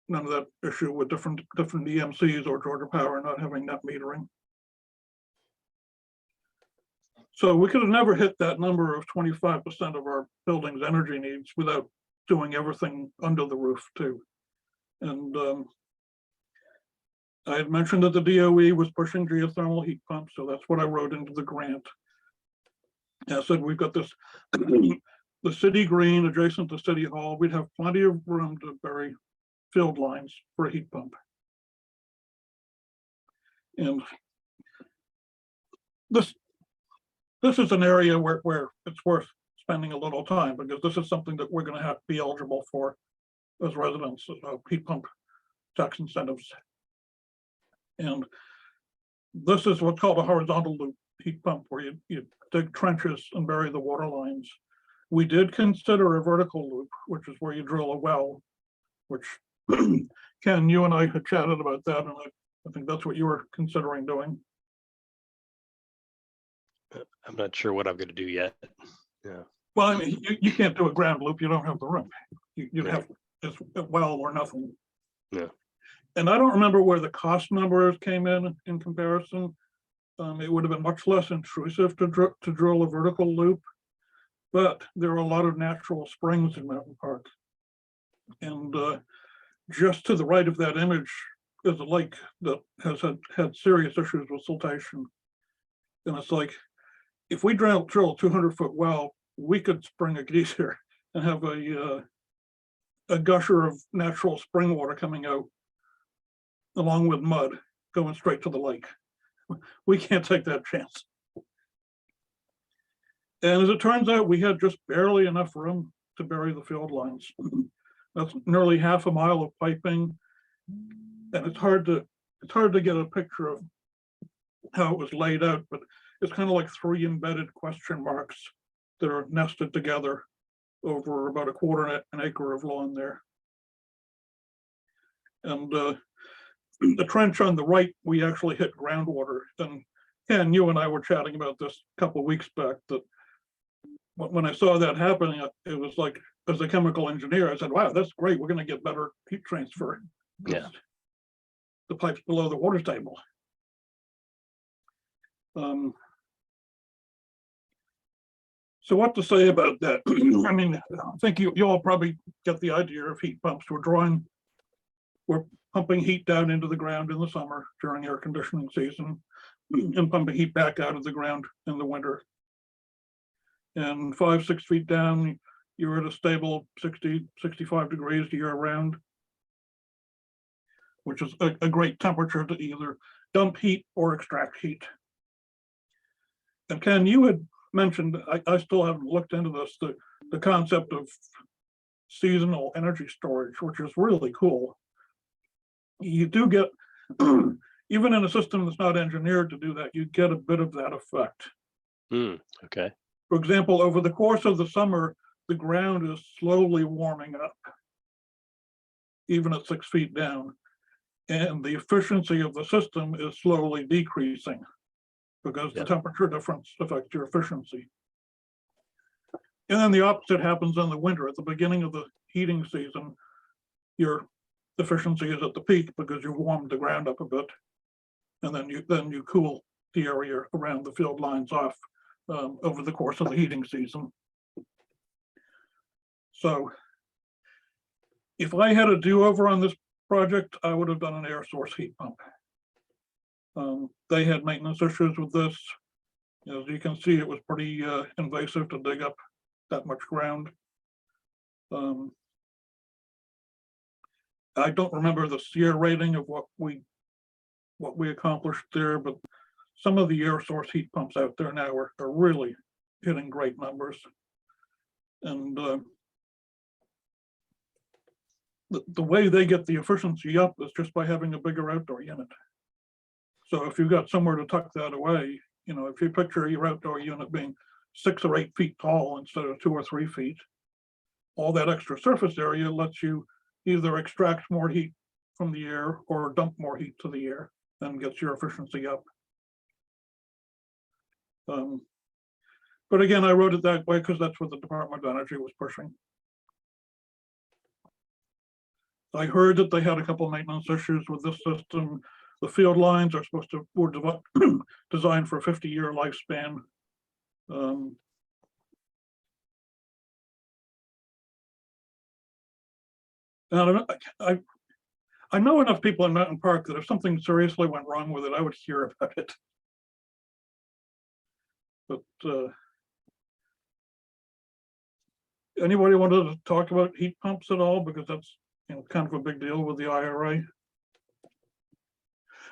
none of that issue with different EMCs or Georgia Power not having net metering. So we could have never hit that number of 25% of our building's energy needs without doing everything under the roof too. And I had mentioned that the DOE was pushing geothermal heat pumps, so that's what I wrote into the grant. I said, we've got this, the city green adjacent to City Hall, we'd have plenty of room to bury field lines for a heat pump. And this is an area where it's worth spending a little time, because this is something that we're going to have to be eligible for as residents, heat pump tax incentives. And this is what's called a horizontal loop heat pump, where you dig trenches and bury the water lines. We did consider a vertical loop, which is where you drill a well, which Ken, you and I had chatted about that, and I think that's what you were considering doing. I'm not sure what I'm going to do yet. Yeah. Well, I mean, you can't do a ground loop. You don't have the room. You'd have just a well or nothing. Yeah. And I don't remember where the cost numbers came in comparison. It would have been much less intrusive to drill a vertical loop, but there are a lot of natural springs in Mountain Park. And just to the right of that image is a lake that has had serious issues with siltation. And it's like, if we drill a 200-foot well, we could spring a geyser and have a gusher of natural spring water coming out along with mud going straight to the lake. We can't take that chance. And as it turns out, we had just barely enough room to bury the field lines. That's nearly half a mile of piping. And it's hard to get a picture of how it was laid out, but it's kind of like 3 embedded question marks that are nested together over about a quarter an acre of lawn there. And the trench on the right, we actually hit groundwater. And Ken, you and I were chatting about this a couple of weeks back, that when I saw that happening, it was like, as a chemical engineer, I said, wow, that's great. We're going to get better heat transfer. Yeah. The pipe's below the water table. So what to say about that? I mean, I think you all probably get the idea of heat pumps. We're pumping heat down into the ground in the summer during air conditioning season, and pumping heat back out of the ground in the winter. And 5-6 feet down, you're at a stable 60-65 degrees year round, which is a great temperature to either dump heat or extract heat. And Ken, you had mentioned, I still haven't looked into this, the concept of seasonal energy storage, which is really cool. You do get, even in a system that's not engineered to do that, you get a bit of that effect. Okay. For example, over the course of the summer, the ground is slowly warming up, even at 6 feet down. And the efficiency of the system is slowly decreasing because the temperature difference affects your efficiency. And then the opposite happens in the winter. At the beginning of the heating season, your efficiency is at the peak because you warmed the ground up a bit. And then you cool the area around the field lines off over the course of the heating season. So if I had a do-over on this project, I would have done an air source heat pump. They had maintenance issues with this. As you can see, it was pretty invasive to dig up that much ground. I don't remember the SEER rating of what we accomplished there, but some of the air source heat pumps out there now are really hitting great numbers. And the way they get the efficiency up is just by having a bigger outdoor unit. So if you've got somewhere to tuck that away, you know, if you picture your outdoor unit being 6 or 8 feet tall instead of 2 or 3 feet, all that extra surface area lets you either extract more heat from the air or dump more heat to the air and gets your efficiency up. But again, I wrote it that way because that's what the Department of Energy was pushing. I heard that they had a couple of maintenance issues with this system. The field lines were designed for a 50-year lifespan. Um, and I know enough people in Mountain Park that if something seriously went wrong with it, I would hear about it. But anybody wanted to talk about heat pumps at all? Because that's, you know, kind of a big deal with the IRA.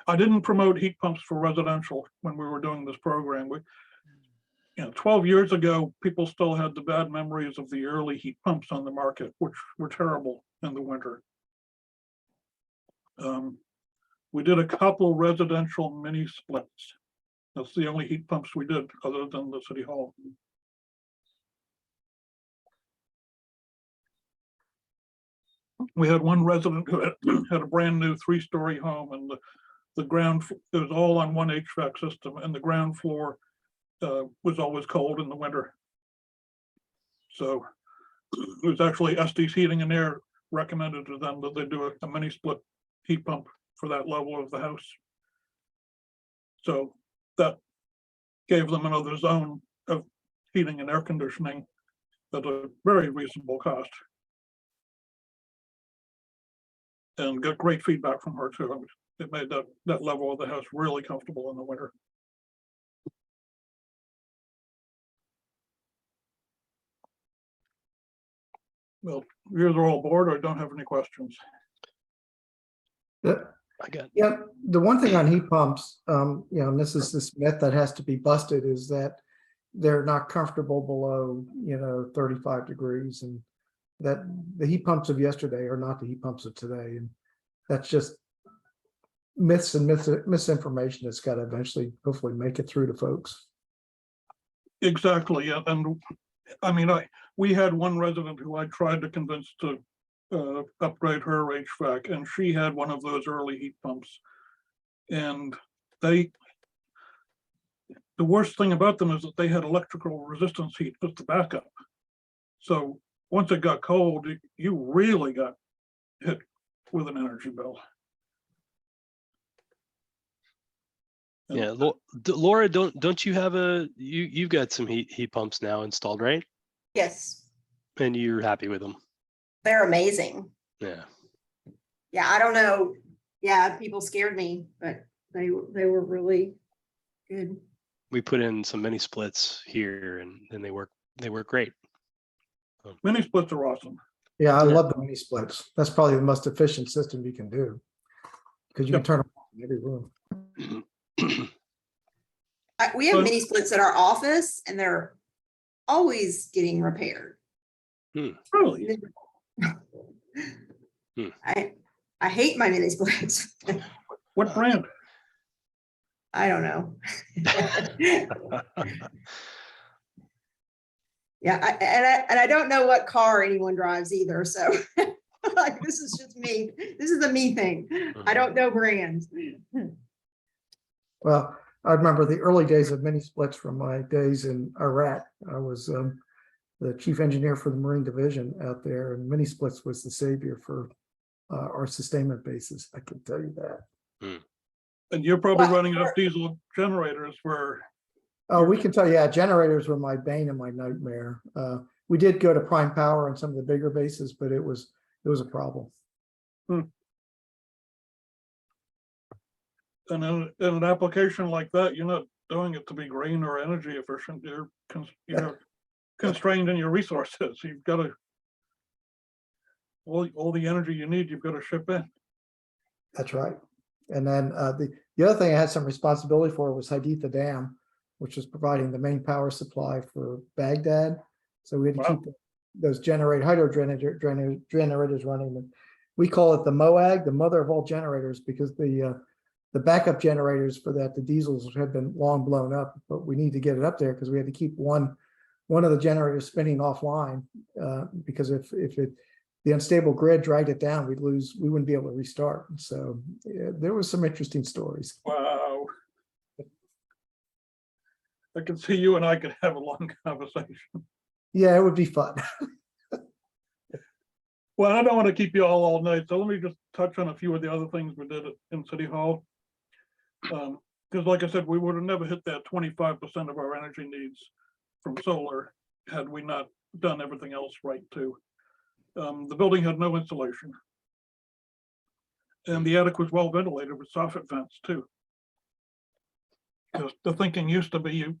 I didn't promote heat pumps for residential when we were doing this program. We, you know, 12 years ago, people still had the bad memories of the early heat pumps on the market, which were terrible in the winter. We did a couple residential mini splits. That's the only heat pumps we did other than the city hall. We had one resident who had a brand new 3-story home, and the ground, it was all on one HVAC system, and the ground floor was always cold in the winter. So it was actually Estes Heating and Air recommended to them that they do a mini split heat pump for that level of the house. So that gave them another zone of heating and air conditioning at a very reasonable cost. And got great feedback from her too. It made that level of the house really comfortable in the winter. Well, viewers are all bored or don't have any questions. I got Yeah, the one thing on heat pumps, you know, and this is this myth that has to be busted, is that they're not comfortable below, you know, 35 degrees, and that the heat pumps of yesterday are not the heat pumps of today. And that's just myths and misinformation that's got to eventually, hopefully, make it through to folks. Exactly, yeah. And I mean, we had one resident who I tried to convince to upgrade her HVAC, and she had one of those early heat pumps. And the worst thing about them is that they had electrical resistance heat as the backup. So once it got cold, you really got hit with an energy bill. And Yeah, Laura, don't you have you've got some heat pumps now installed, right? Yes, And you're happy with them? they're amazing. Yeah. Yeah, I don't know. Yeah, people scared me, but they were really good. We put in some mini splits here, and they work great. mini splits are awesome. Yeah, I Yeah. love the mini splits. That's probably the most efficient system you can do, because you can Yep. turn them on in every room. We have Well- mini splits at our office, and they're always getting repaired. Really? I hate my mini splits. What brand? I don't know. Yeah, and I don't know what car anyone drives either. So like, this is just me. This is a me thing. I don't know brands. Well, I remember the early days of mini splits from my days in Iraq. I was the chief engineer for the Marine Division out there, and mini splits was the savior for our sustainment bases. I can tell you that. And you're probably Well, running off diesel generators where, Oh, we can tell you, yeah, generators were my bane and my nightmare. We did go to prime power on some of the bigger bases, but it was a problem. and in an application like that, you're not doing it to be green or energy efficient. You're constrained in your resources. You've got to, all the energy you need, you've got to ship in. That's right. And then the other thing I had some responsibility for was Haditha Dam, which was providing the main power supply for Baghdad. So we had to Wow. keep those hydro generators running. And we call it the MOAG, the mother of all generators, because the backup generators for that, the diesels had been long blown up, but we need to get it up there because we had to keep one of the generators spinning offline, because if the unstable grid dragged it down, we wouldn't be able to restart. So yeah, there was some interesting stories. Wow. I can see you and I could have a long conversation. Yeah, it would be fun. Well, I don't want to keep you all night, so let me just touch on a few of the other things we did in City Hall. Because like I said, we would have never hit that 25% of our energy needs from solar had we not done everything else right too. The building had no insulation. And the attic was well ventilated with soffit vents too. Because the thinking used to be you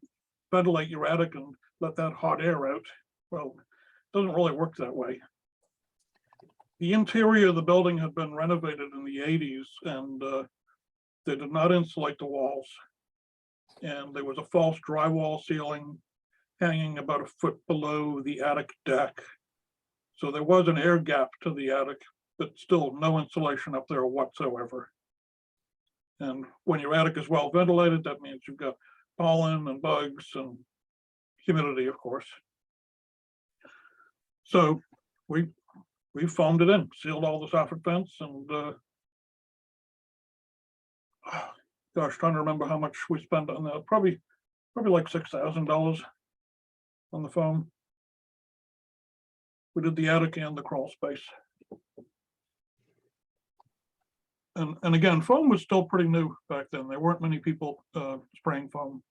ventilate your attic and let that hot air out. Well, it doesn't really work that way. The interior of the building had been renovated in the 80s, and they did not insulate the walls. And there was a false drywall ceiling hanging about a foot below the attic deck. So there was an air gap to the attic, but still no insulation up there whatsoever. And when your attic is well ventilated, that means you've got pollen and bugs and humidity, of course. So we foamed it in, sealed all the soffit vents, and gosh, trying to remember how much we spent on that. Probably like $6,000 on the foam. We did the attic and the crawl space. And again, foam was still pretty new back then. There weren't many people spraying foam.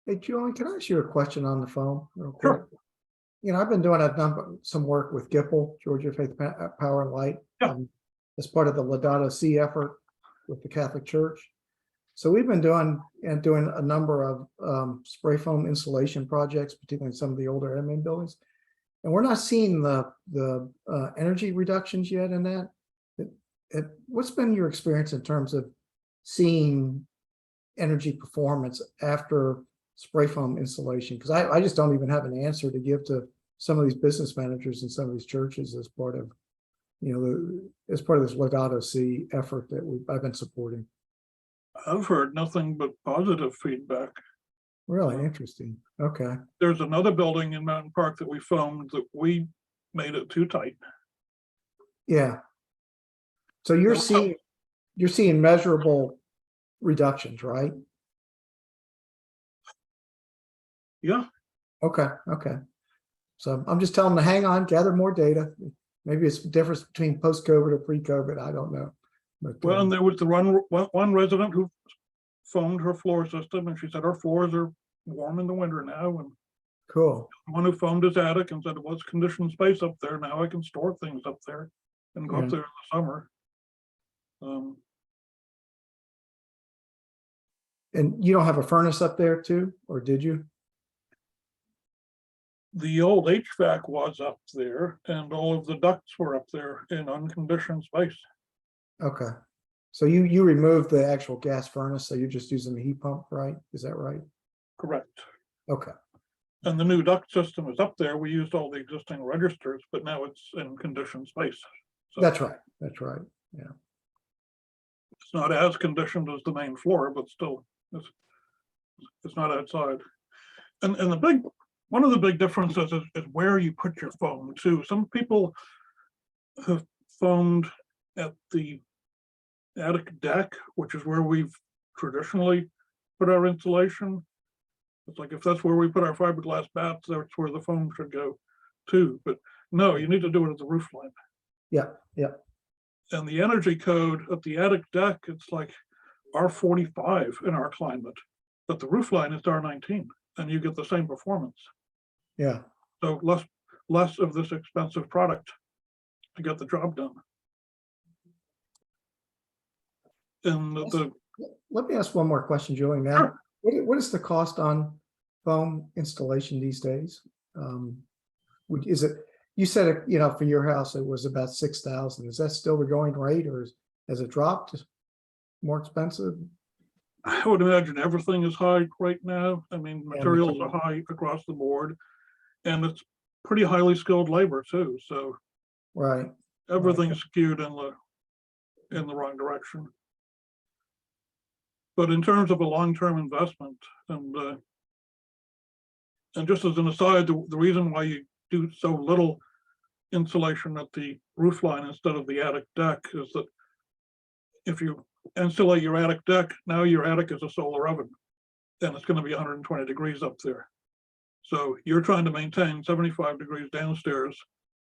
Hey, Julian, can I ask you a question on the phone real quick? Sure. You know, I've been doing some work with GIPL, Georgia Faith Power and Light, Yeah. as part of the Laudato Si effort with the Catholic Church. So we've been doing a number of spray foam insulation projects, particularly in some of the older admin buildings. And we're not seeing the energy reductions yet in that. What's been your experience in terms of seeing energy performance after spray foam insulation? Because I just don't even have an answer to give to some of these business managers in some of these churches as part of, you know, as part of this Laudato Si effort that I've been supporting. I've heard nothing but positive feedback. Really interesting. Okay. There's another building in Mountain Park that we foamed that we made it too tight. Yeah. So you're seeing measurable reductions, right? Yeah, Okay. So I'm just telling them to hang on, gather more data. Maybe it's the difference between post-COVID or pre-COVID. I don't know. But, well, and there was the one resident who foamed her floor system, and she said our floors are warm in the winter now. And cool. the one who foamed his attic and said it was conditioned space up there. Now I can store things up there and go up there in the summer. And you don't have a furnace up there too, or did you? The old HVAC was up there, and all of the ducts were up there in unconditioned space. Okay. So you removed the actual gas furnace, so you're just using the heat pump, right? Is that right? Correct. Okay. And the new duct system is up there. We used all the existing registers, but now it's in conditioned space. So That's right. That's right. Yeah. it's not as conditioned as the main floor, but still it's not outside. And one of the big differences is where you put your foam too. Some people have foamed at the attic deck, which is where we've traditionally put our insulation. It's like if that's where we put our fiberglass bats, that's where the foam should go too. But no, you need to do it at the roof line. Yeah. Yeah. And the energy code at the attic deck, it's like R45 in our climate, but the roof line is R19, and you get the same performance. Yeah. So less of this expensive product to get the job done. And Let me ask one more question, Julie. Now, Sure. what is the cost on foam installation these days? Is it? You said, you know, for your house it was about 6,000. Is that still the going rate, or has it dropped? More expensive? I would imagine everything is high right now. I mean, Yeah, materials are high across the board, and it's pretty highly skilled labor too. So Right. everything's skewed in the wrong direction. But in terms of a long-term investment, and just as an aside, the reason why you do so little insulation at the roof line instead of the attic deck is that if you insulate your attic deck, now your attic is a solar oven, and it's going to be 120 degrees up there. So you're trying to maintain 75 degrees downstairs,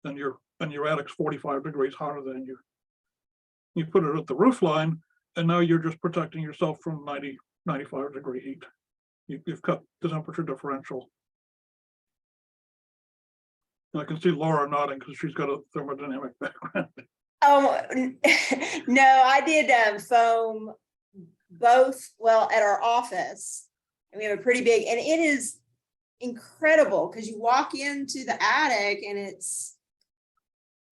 and your attic's 45 degrees hotter than you. You put it at the roof line, and now you're just protecting yourself from 90, 95 degree heat. You've cut the temperature differential. And I can see Laura nodding because she's got a thermodynamic background. Oh, no, I did foam both, well, at our office. And we have a pretty big, and it is incredible because you walk into the attic and it's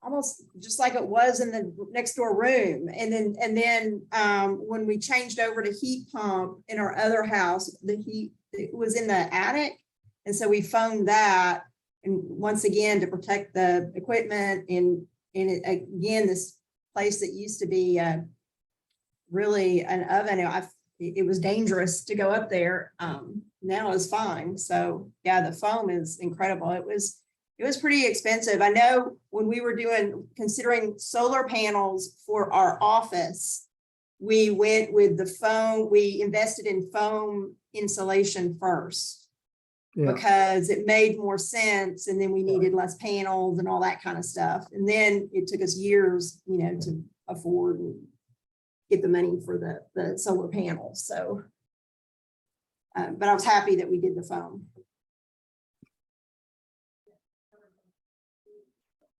almost just like it was in the next door room. And then when we changed over to heat pump in our other house, the heat, it was in the attic. And so we foamed that. And once again, to protect the equipment and it, again, this place that used to be really an oven, it was dangerous to go up there. Now it's fine. So yeah, the foam is incredible. It was pretty expensive. I know when we were considering solar panels for our office, we went with the foam. We invested in foam insulation first. Yeah. Because it made more sense, and then we needed less panels and all that kind of stuff. And then it took us years, to afford and get the money for the solar panels. So, but I was happy that we did the foam.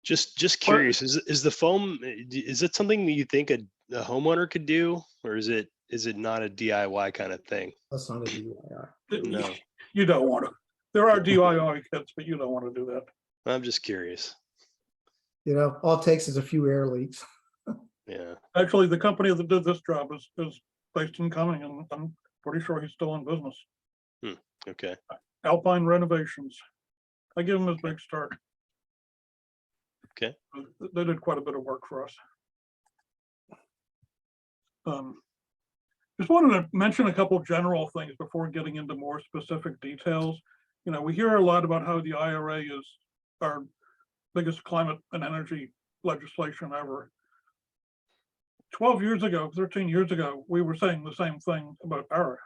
Just curious, is the foam, is it something that you think a homeowner could do, or is it not a DIY kind of thing? That's not a DIY. No, You don't want to. There are DIY kits, but you don't want to do that. I'm just curious. All it takes is a few air leaks. Yeah. Actually, the company that did this job is based in Cumming, and I'm pretty sure he's still in business. Okay. Alpine Renovations. I give him his big start. Okay. They did quite a bit of work for us. Just wanted to mention a couple of general things before getting into more specific details. We hear a lot about how the IRA is our biggest climate and energy legislation ever. 12 years ago, 13 years ago, we were saying the same thing about ARA.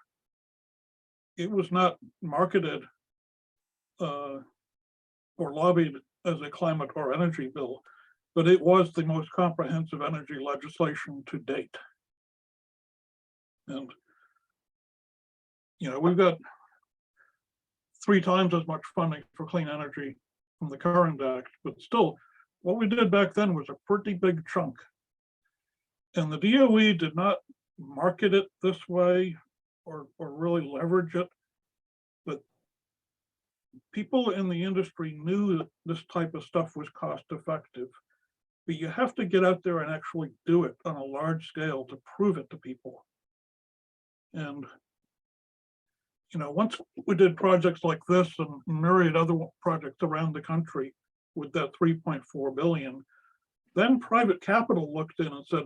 It was not marketed or lobbied as a climate or energy bill, but it was the most comprehensive energy legislation to date. And, we've got 3 times as much funding for clean energy from the current act, but still, what we did back then was a pretty big chunk. And the DOE did not market it this way or really leverage it, but people in the industry knew that this type of stuff was cost effective. But you have to get out there and actually do it on a large scale to prove it to people. And once we did projects like this and myriad other projects around the country with that 3.4 billion, then private capital looked in and said,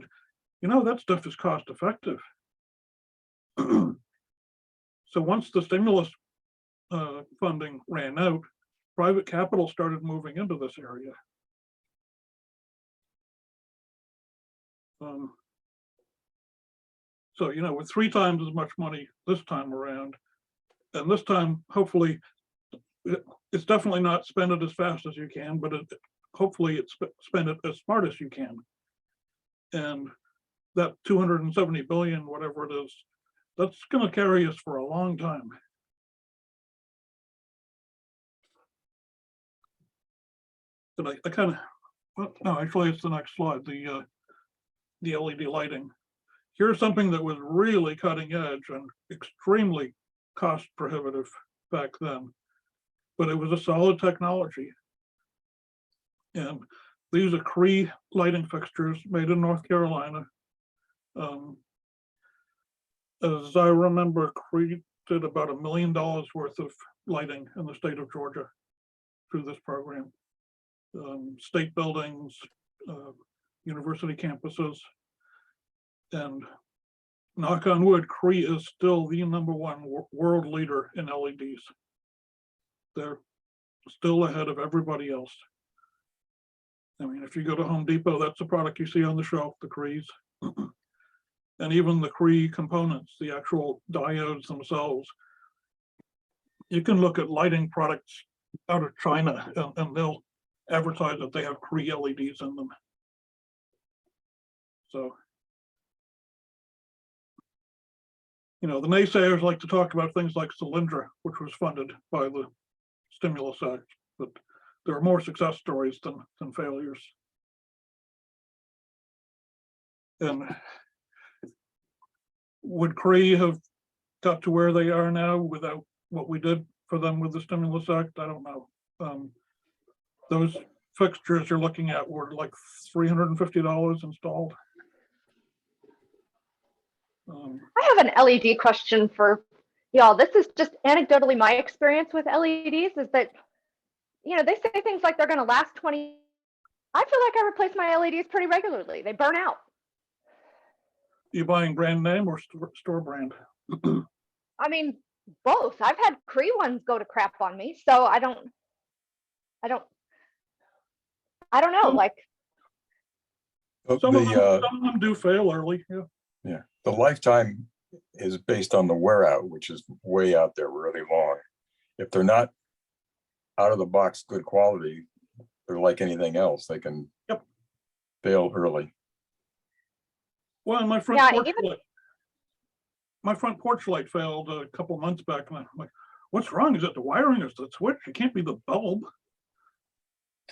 that stuff is cost effective. So once the stimulus funding ran out, private capital started moving into this area. So, with 3 times as much money this time around, and this time, hopefully, it's definitely not spend it as fast as you can, but hopefully it's spend it as smart as you can. And that 270 billion, whatever it is, that's going to carry us for a long time. But I kind of, well, no, actually, it's the next slide, the LED lighting. Here's something that was really cutting edge and extremely cost prohibitive back then, but it was a solid technology. And these are Cree lighting fixtures made in North Carolina. As I remember, Cree did about $1 million worth of lighting in the state of Georgia through this program. State buildings, university campuses, and knock on wood, Cree is still the #1 world leader in LEDs. They're still ahead of everybody else. I mean, if you go to Home Depot, that's the product you see on the shelf, the Crees. And even the Cree components, the actual diodes themselves. You can look at lighting products out of China and they'll advertise that they have Cree LEDs in them. So You know, the naysayers like to talk about things like Solyndra, which was funded by the stimulus act, but there are more success stories than failures. And would Cree have got to where they are now without what we did for them with the stimulus act? I don't know. Those fixtures you're looking at were like $350 installed. I have an LED question for y'all. This is just anecdotally my experience with LEDs is that, you know, they say things like they're going to last 20. I feel like I replace my LEDs pretty regularly. They burn out. Mm-hmm. You buying brand name or store brand? I mean, both. I've had Cree ones go to crap on me, so I don't know. Like Some of them do fail early. Yeah. Yeah, the lifetime is based on the wear out, which is way out there really long. If they're not out of the box good quality, they're like anything else. They can fail early. Well, my front Yeah, porch light, my front porch light failed a couple months back, and I'm like, "What's wrong? Is it the wiring? Is it the switch? It can't be the bulb."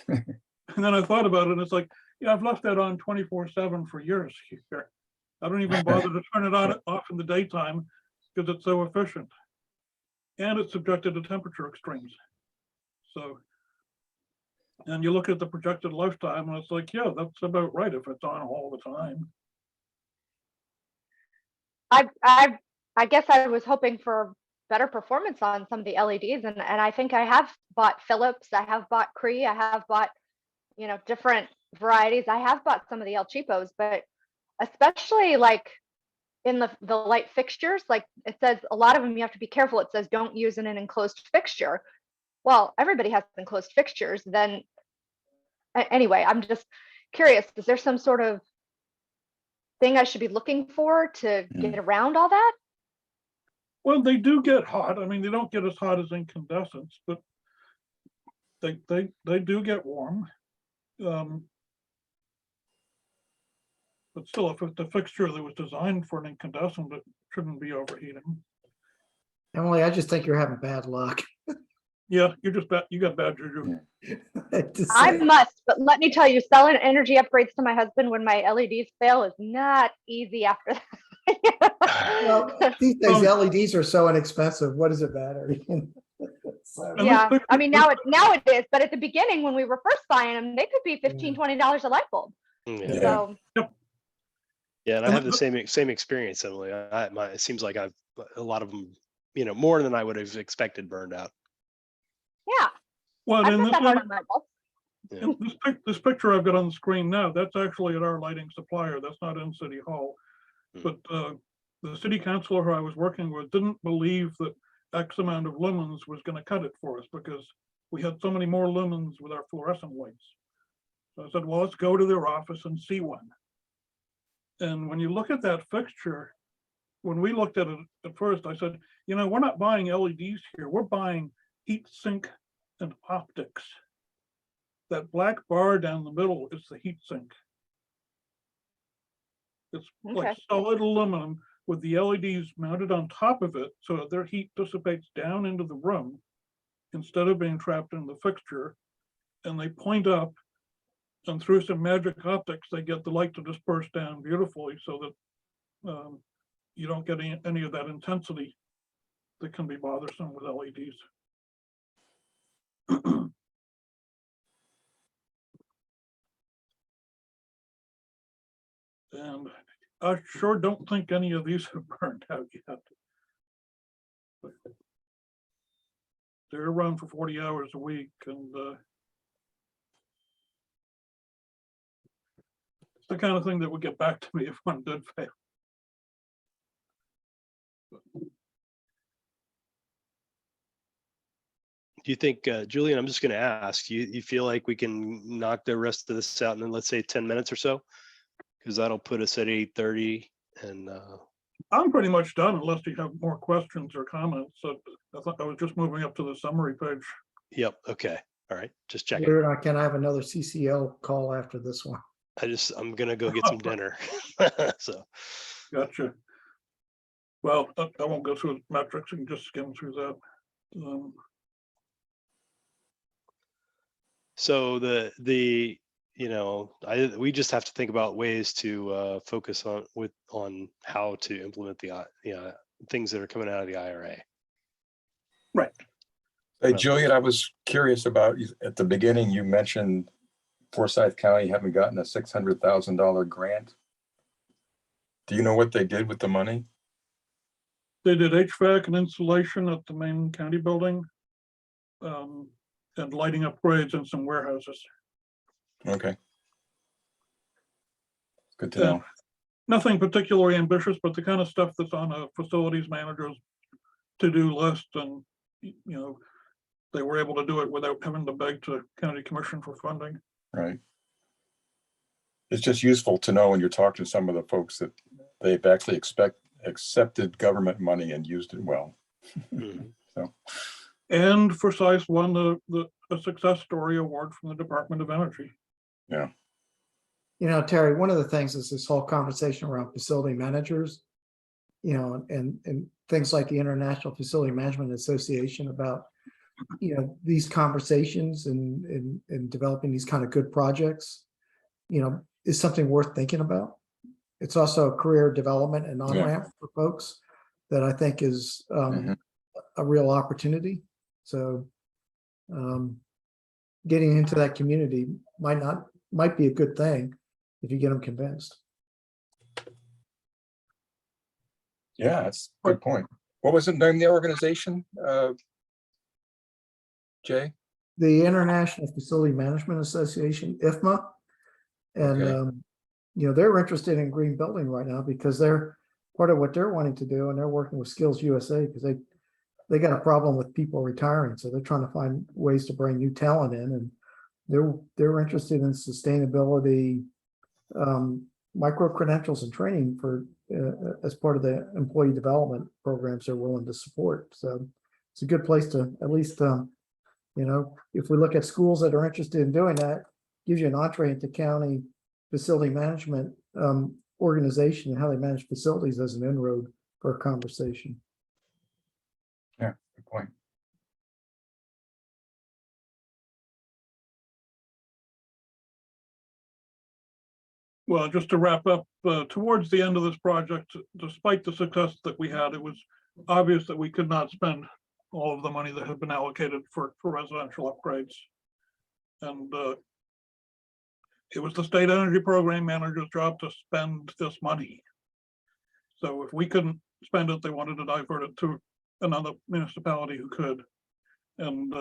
And then I thought about it, and it's like, yeah, I've left that on 24/7 for years here. I don't even bother to turn it on off in the daytime because it's so efficient, and it's subjected to temperature extremes. So, and you look at the projected lifetime, and it's like, yeah, that's about right if it's on all the time. I guess I was hoping for better performance on some of the LEDs, and I think I have bought Philips, I have bought Cree, I have bought, you know, different varieties. I have bought some of the El Cheapos, but especially like in the light fixtures, like it says a lot of them you have to be careful. It says don't use in an enclosed fixture. Well, everybody has enclosed fixtures. Then anyway, I'm just curious, is there some sort of thing I should be looking for to get around all that? Well, they do get hot. I mean, they don't get as hot as incandescents, but they do get warm. But still, if it's a fixture that was designed for an incandescent, it shouldn't be overheating. Emily, I just think you're having bad luck. Yeah, you're just bad. You got bad juju. I must, but let me tell you, selling energy upgrades to my husband when my LEDs fail is not easy after that. Well, these days LEDs are so inexpensive. What does it matter? So, Yeah, I mean now it is, but at the beginning when we were first buying them, they could be $15-$20 a light bulb. Yeah. So Yeah, and I have the same experience, Emily. It seems like I've a lot of them, you know, more than I would have expected burned out. yeah, Well, I've in got this that hard one, on my bulb. this picture I've got on the screen now, that's actually at our lighting supplier. That's not in City Hall. But the city councilor who I was working with didn't believe that X amount of lumens was going to cut it for us because we had so many more lumens with our fluorescent lights. So I said, well, let's go to their office and see one. And when you look at that fixture, when we looked at it at first, I said, you know, we're not buying LEDs here. We're buying heat sink and optics. That black bar down the middle is the heat sink. It's like solid aluminum with the LEDs mounted on top of it so that their heat dissipates down into the room instead of being trapped in the fixture. And they point up, and through some magic optics, they get the light to disperse down beautifully so that you don't get any of that intensity that can be bothersome with LEDs. And I sure don't think any of these have burned out yet. But they're around for 40 hours a week, and it's the kind of thing that would get back to me if one did fail. Do you think, Julian, I'm just going to ask, you feel like we can knock the rest of this out in, let's say, 10 minutes or so? Because that'll put us at 8:30 and I'm pretty much done unless you have more questions or comments. So I thought I was just moving up to the summary page. Yep. Okay. All right. Just checking. Believe it or not, can I have another CCL call after this one? I'm gonna go get some dinner. So Gotcha. well, I won't go through the metrics, and just skim through that. So we just have to think about ways to focus on how to implement the things that are coming out of the IRA. Right. Hey, Julian, I was curious about, at the beginning, you mentioned Forsyth County having gotten a $600,000 grant. Do you know what they did with the money? They did HVAC and insulation at the main county building, and lighting upgrades in some warehouses. Okay. Good to Yeah. know. Nothing particularly ambitious, but the kind of stuff that's on a facilities manager's to-do list, and they were able to do it without having to beg to county commission for funding. Right. It's just useful to know when you're talking to some of the folks that they've actually accepted government money and used it well. So. And Forsyth won the success story award from the Department of Energy. Yeah. Terry, one of the things is this whole conversation around facility managers, and things like the International Facility Management Association about, these conversations and developing these kind of good projects, is something worth thinking about. It's also a career development and on-ramp for folks that I think is a real opportunity. So getting into that community might be a good thing if you get them convinced. Yeah, that's a good point. What was the name of the organization, Jay? The International Facility Management Association, IFMA. And, Okay. they're interested in green building right now because they're part of what they're wanting to do. And they're working with Skills USA because they got a problem with people retiring. So they're trying to find ways to bring new talent in, and they're interested in sustainability, micro credentials and training for as part of the employee development programs they're willing to support. So it's a good place to at least, if we look at schools that are interested in doing that, gives you an entree into county facility management organization and how they manage facilities as an inroad for a conversation. Yeah, good point. Well, just to wrap up, towards the end of this project, despite the success that we had, it was obvious that we could not spend all of the money that had been allocated for residential upgrades. And it was the state energy program manager's job to spend this money. So if we couldn't spend it, they wanted to divert it to another municipality who could. And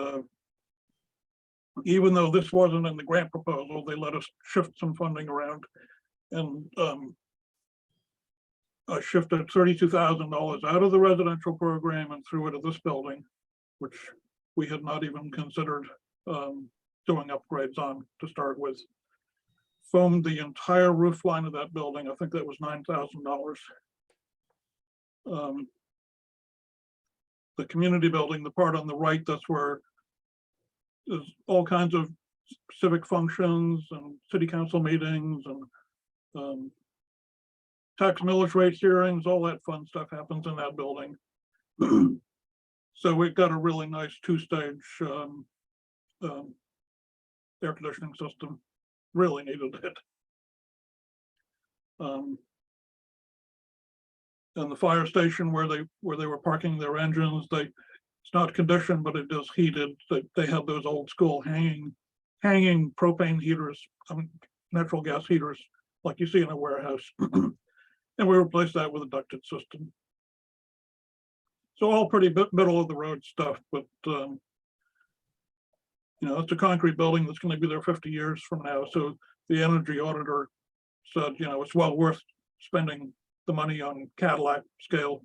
even though this wasn't in the grant proposal, they let us shift some funding around. And I shifted $32,000 out of the residential program and threw it at this building, which we had not even considered doing upgrades on to start with. Foamed the entire roof line of that building. I think that was $9,000. The community building, the part on the right, that's where there's all kinds of civic functions and city council meetings and tax millage rate hearings, all that fun stuff happens in that building. So we've got a really nice two-stage air conditioning system. Really needed it. And the fire station where they were parking their engines, it's not conditioned, but it is heated. They had those old school hanging propane heaters, natural gas heaters, like you see in a warehouse. And we replaced that with a ducted system. So all pretty middle of the road stuff, but it's a concrete building that's going to be there 50 years from now. So the energy auditor said, it's well worth spending the money on Cadillac scale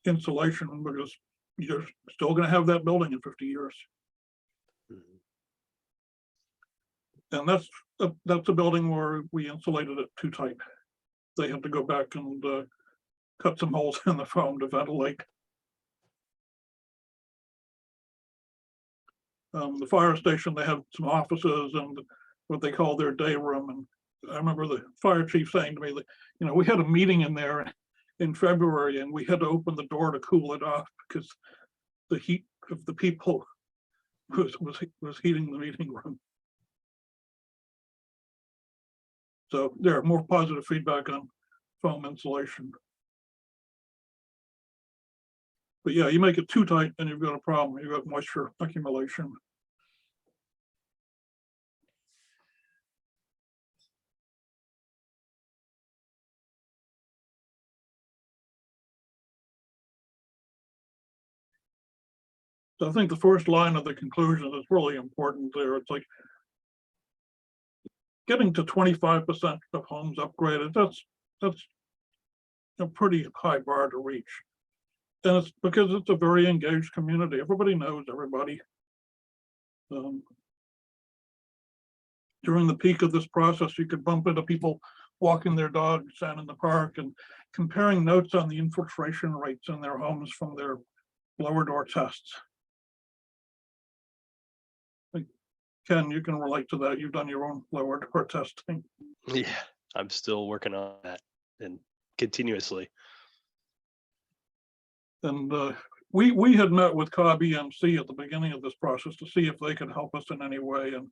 insulation because you're still going to have that building in 50 years. And that's a building where we insulated it too tight. They had to go back and cut some holes in the foam to ventilate. The fire station, they have some offices and what they call their day room. And I remember the fire chief saying to me that, we had a meeting in there in February, and we had to open the door to cool it off because the heat of the people was heating the meeting room. So there are more positive feedback on foam insulation. But yeah, you make it too tight and you've got a problem. You've got moisture accumulation. So I think the first line of the conclusion is really important there. It's like getting to 25% of homes upgraded. That's a pretty high bar to reach. And it's because it's a very engaged community. Everybody knows everybody. During the peak of this process, you could bump into people walking their dogs down in the park and comparing notes on the infiltration rates in their homes from their blower door tests. Ken, you can relate to that. You've done your own blower door testing. Yeah, I'm still working on that and continuously. And we had met with Cobb EMC at the beginning of this process to see if they could help us in any way. And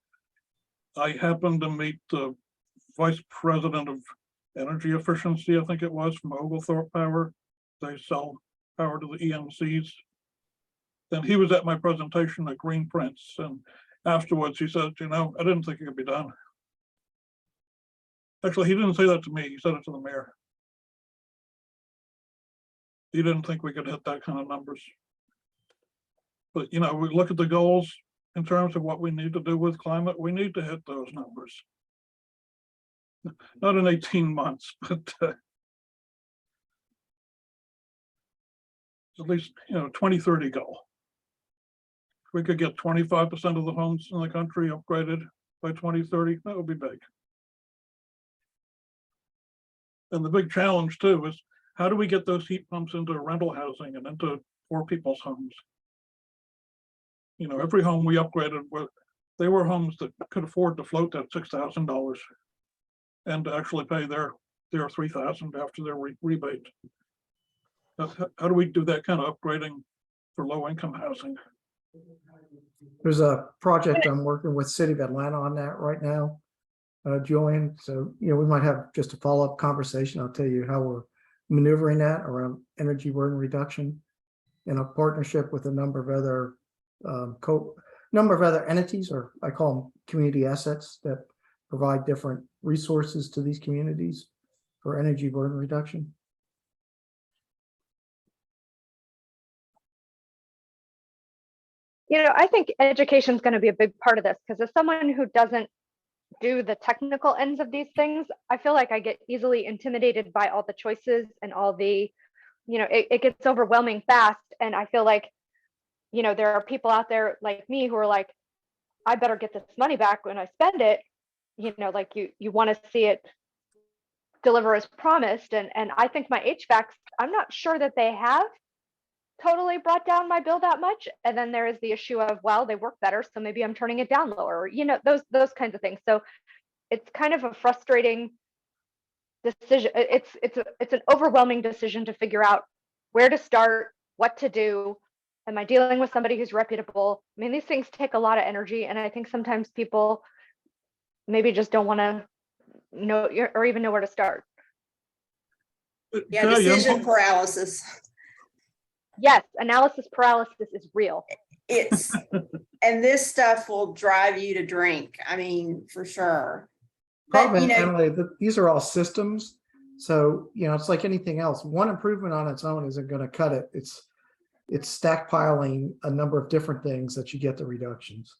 I happened to meet the vice president of energy efficiency, I think it was, from Oglethorpe Power. They sell power to the EMCs. And he was at my presentation at Green Prince. And afterwards, he said, you know, I didn't think it could be done. Actually, he didn't say that to me. He said it to the mayor. He didn't think we could hit that kind of numbers. But, you know, we look at the goals in terms of what we need to do with climate. We need to hit those numbers. Not in 18 months, but at least, you know, 2030 goal. If we could get 25% of the homes in the country upgraded by 2030, that would be big. And the big challenge too is how do we get those heat pumps into rental housing and into poor people's homes? You know, every home we upgraded, they were homes that could afford to float that $6,000 and to actually pay their $3,000 after their rebate. How do we do that kind of upgrading for low-income housing? There's a project I'm working with City of Atlanta on that right now, Julian. So, you know, we might have just a follow-up conversation. I'll tell you how we're maneuvering that around energy burden reduction in a partnership with a number of other entities, or I call them community assets, that provide different resources to these communities for energy burden reduction. You know, I think education is going to be a big part of this, because as someone who doesn't do the technical ends of these things, I feel like I get easily intimidated by all the choices and all the, you know, it gets overwhelming fast. And I feel like, you know, there are people out there like me who are like, I better get this money back when I spend it. You know, like you want to see it deliver as promised. And I think my HVACs, I'm not sure that they have totally brought down my bill that much. And then there is the issue of, well, they work better, so maybe I'm turning it down lower, you know, those kinds of things. So it's kind of a frustrating decision. It's an overwhelming decision to figure out where to start, what to do. Am I dealing with somebody who's reputable? I mean, these things take a lot of energy, and I think sometimes people maybe just don't want to know or even know where to start. Yeah, decision paralysis. Yes, analysis paralysis is real. It's and this stuff will drive you to drink. I mean, for sure. But you know, Emily, these are all systems. So, you know, it's like anything else. One improvement on its own isn't going to cut it. It's stackpiling a number of different things that you get the reductions.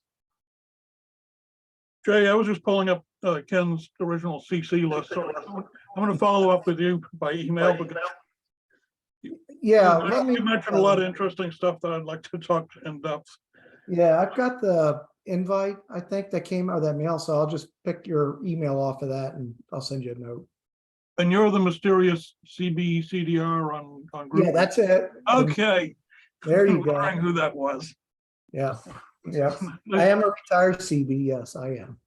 Jay, I was just pulling up Ken's original CC list. So I'm going to follow up with you by email. Because yeah, you mentioned a lot of interesting stuff that I'd like to talk in depth. Yeah, I've got the invite, I think, that came out of that mail. So I'll just pick your email off of that and I'll send you a note. And you're the mysterious CBCDR on group. Yeah, that's it. Okay. There you go. Wondering who that was. Yeah. Yeah. I am a retired CB. Yes, I am.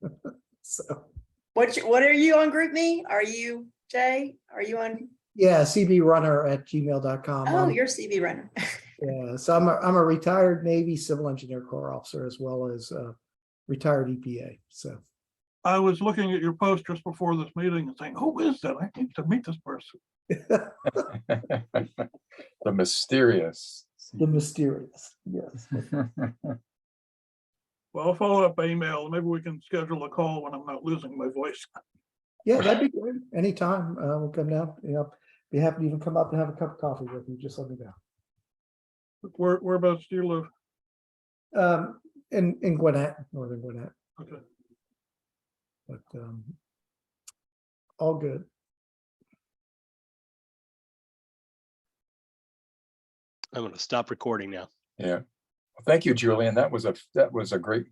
So what are you on GroupMe? Are you Jay? Are you on? Yeah, cbrunner@gmail.com. Oh, you're CV runner. Yeah, so I'm a retired Navy Civil Engineer Corps officer as well as retired EPA. So I was looking at your post just before this meeting and saying, who is that? I need to meet this person. The mysterious. the mysterious. Yes. Well, I'll follow up by email. Maybe we can schedule a call when I'm not losing my voice. Yeah, that'd be great. Anytime. We'll come down. You know, be happy to even come up and have a cup of coffee with you. Just let me know. Whereabouts do you live? In Gwinnett, northern Gwinnett, Okay. but all good. I'm going to stop recording now. Yeah. Thank you, Julian. That was a great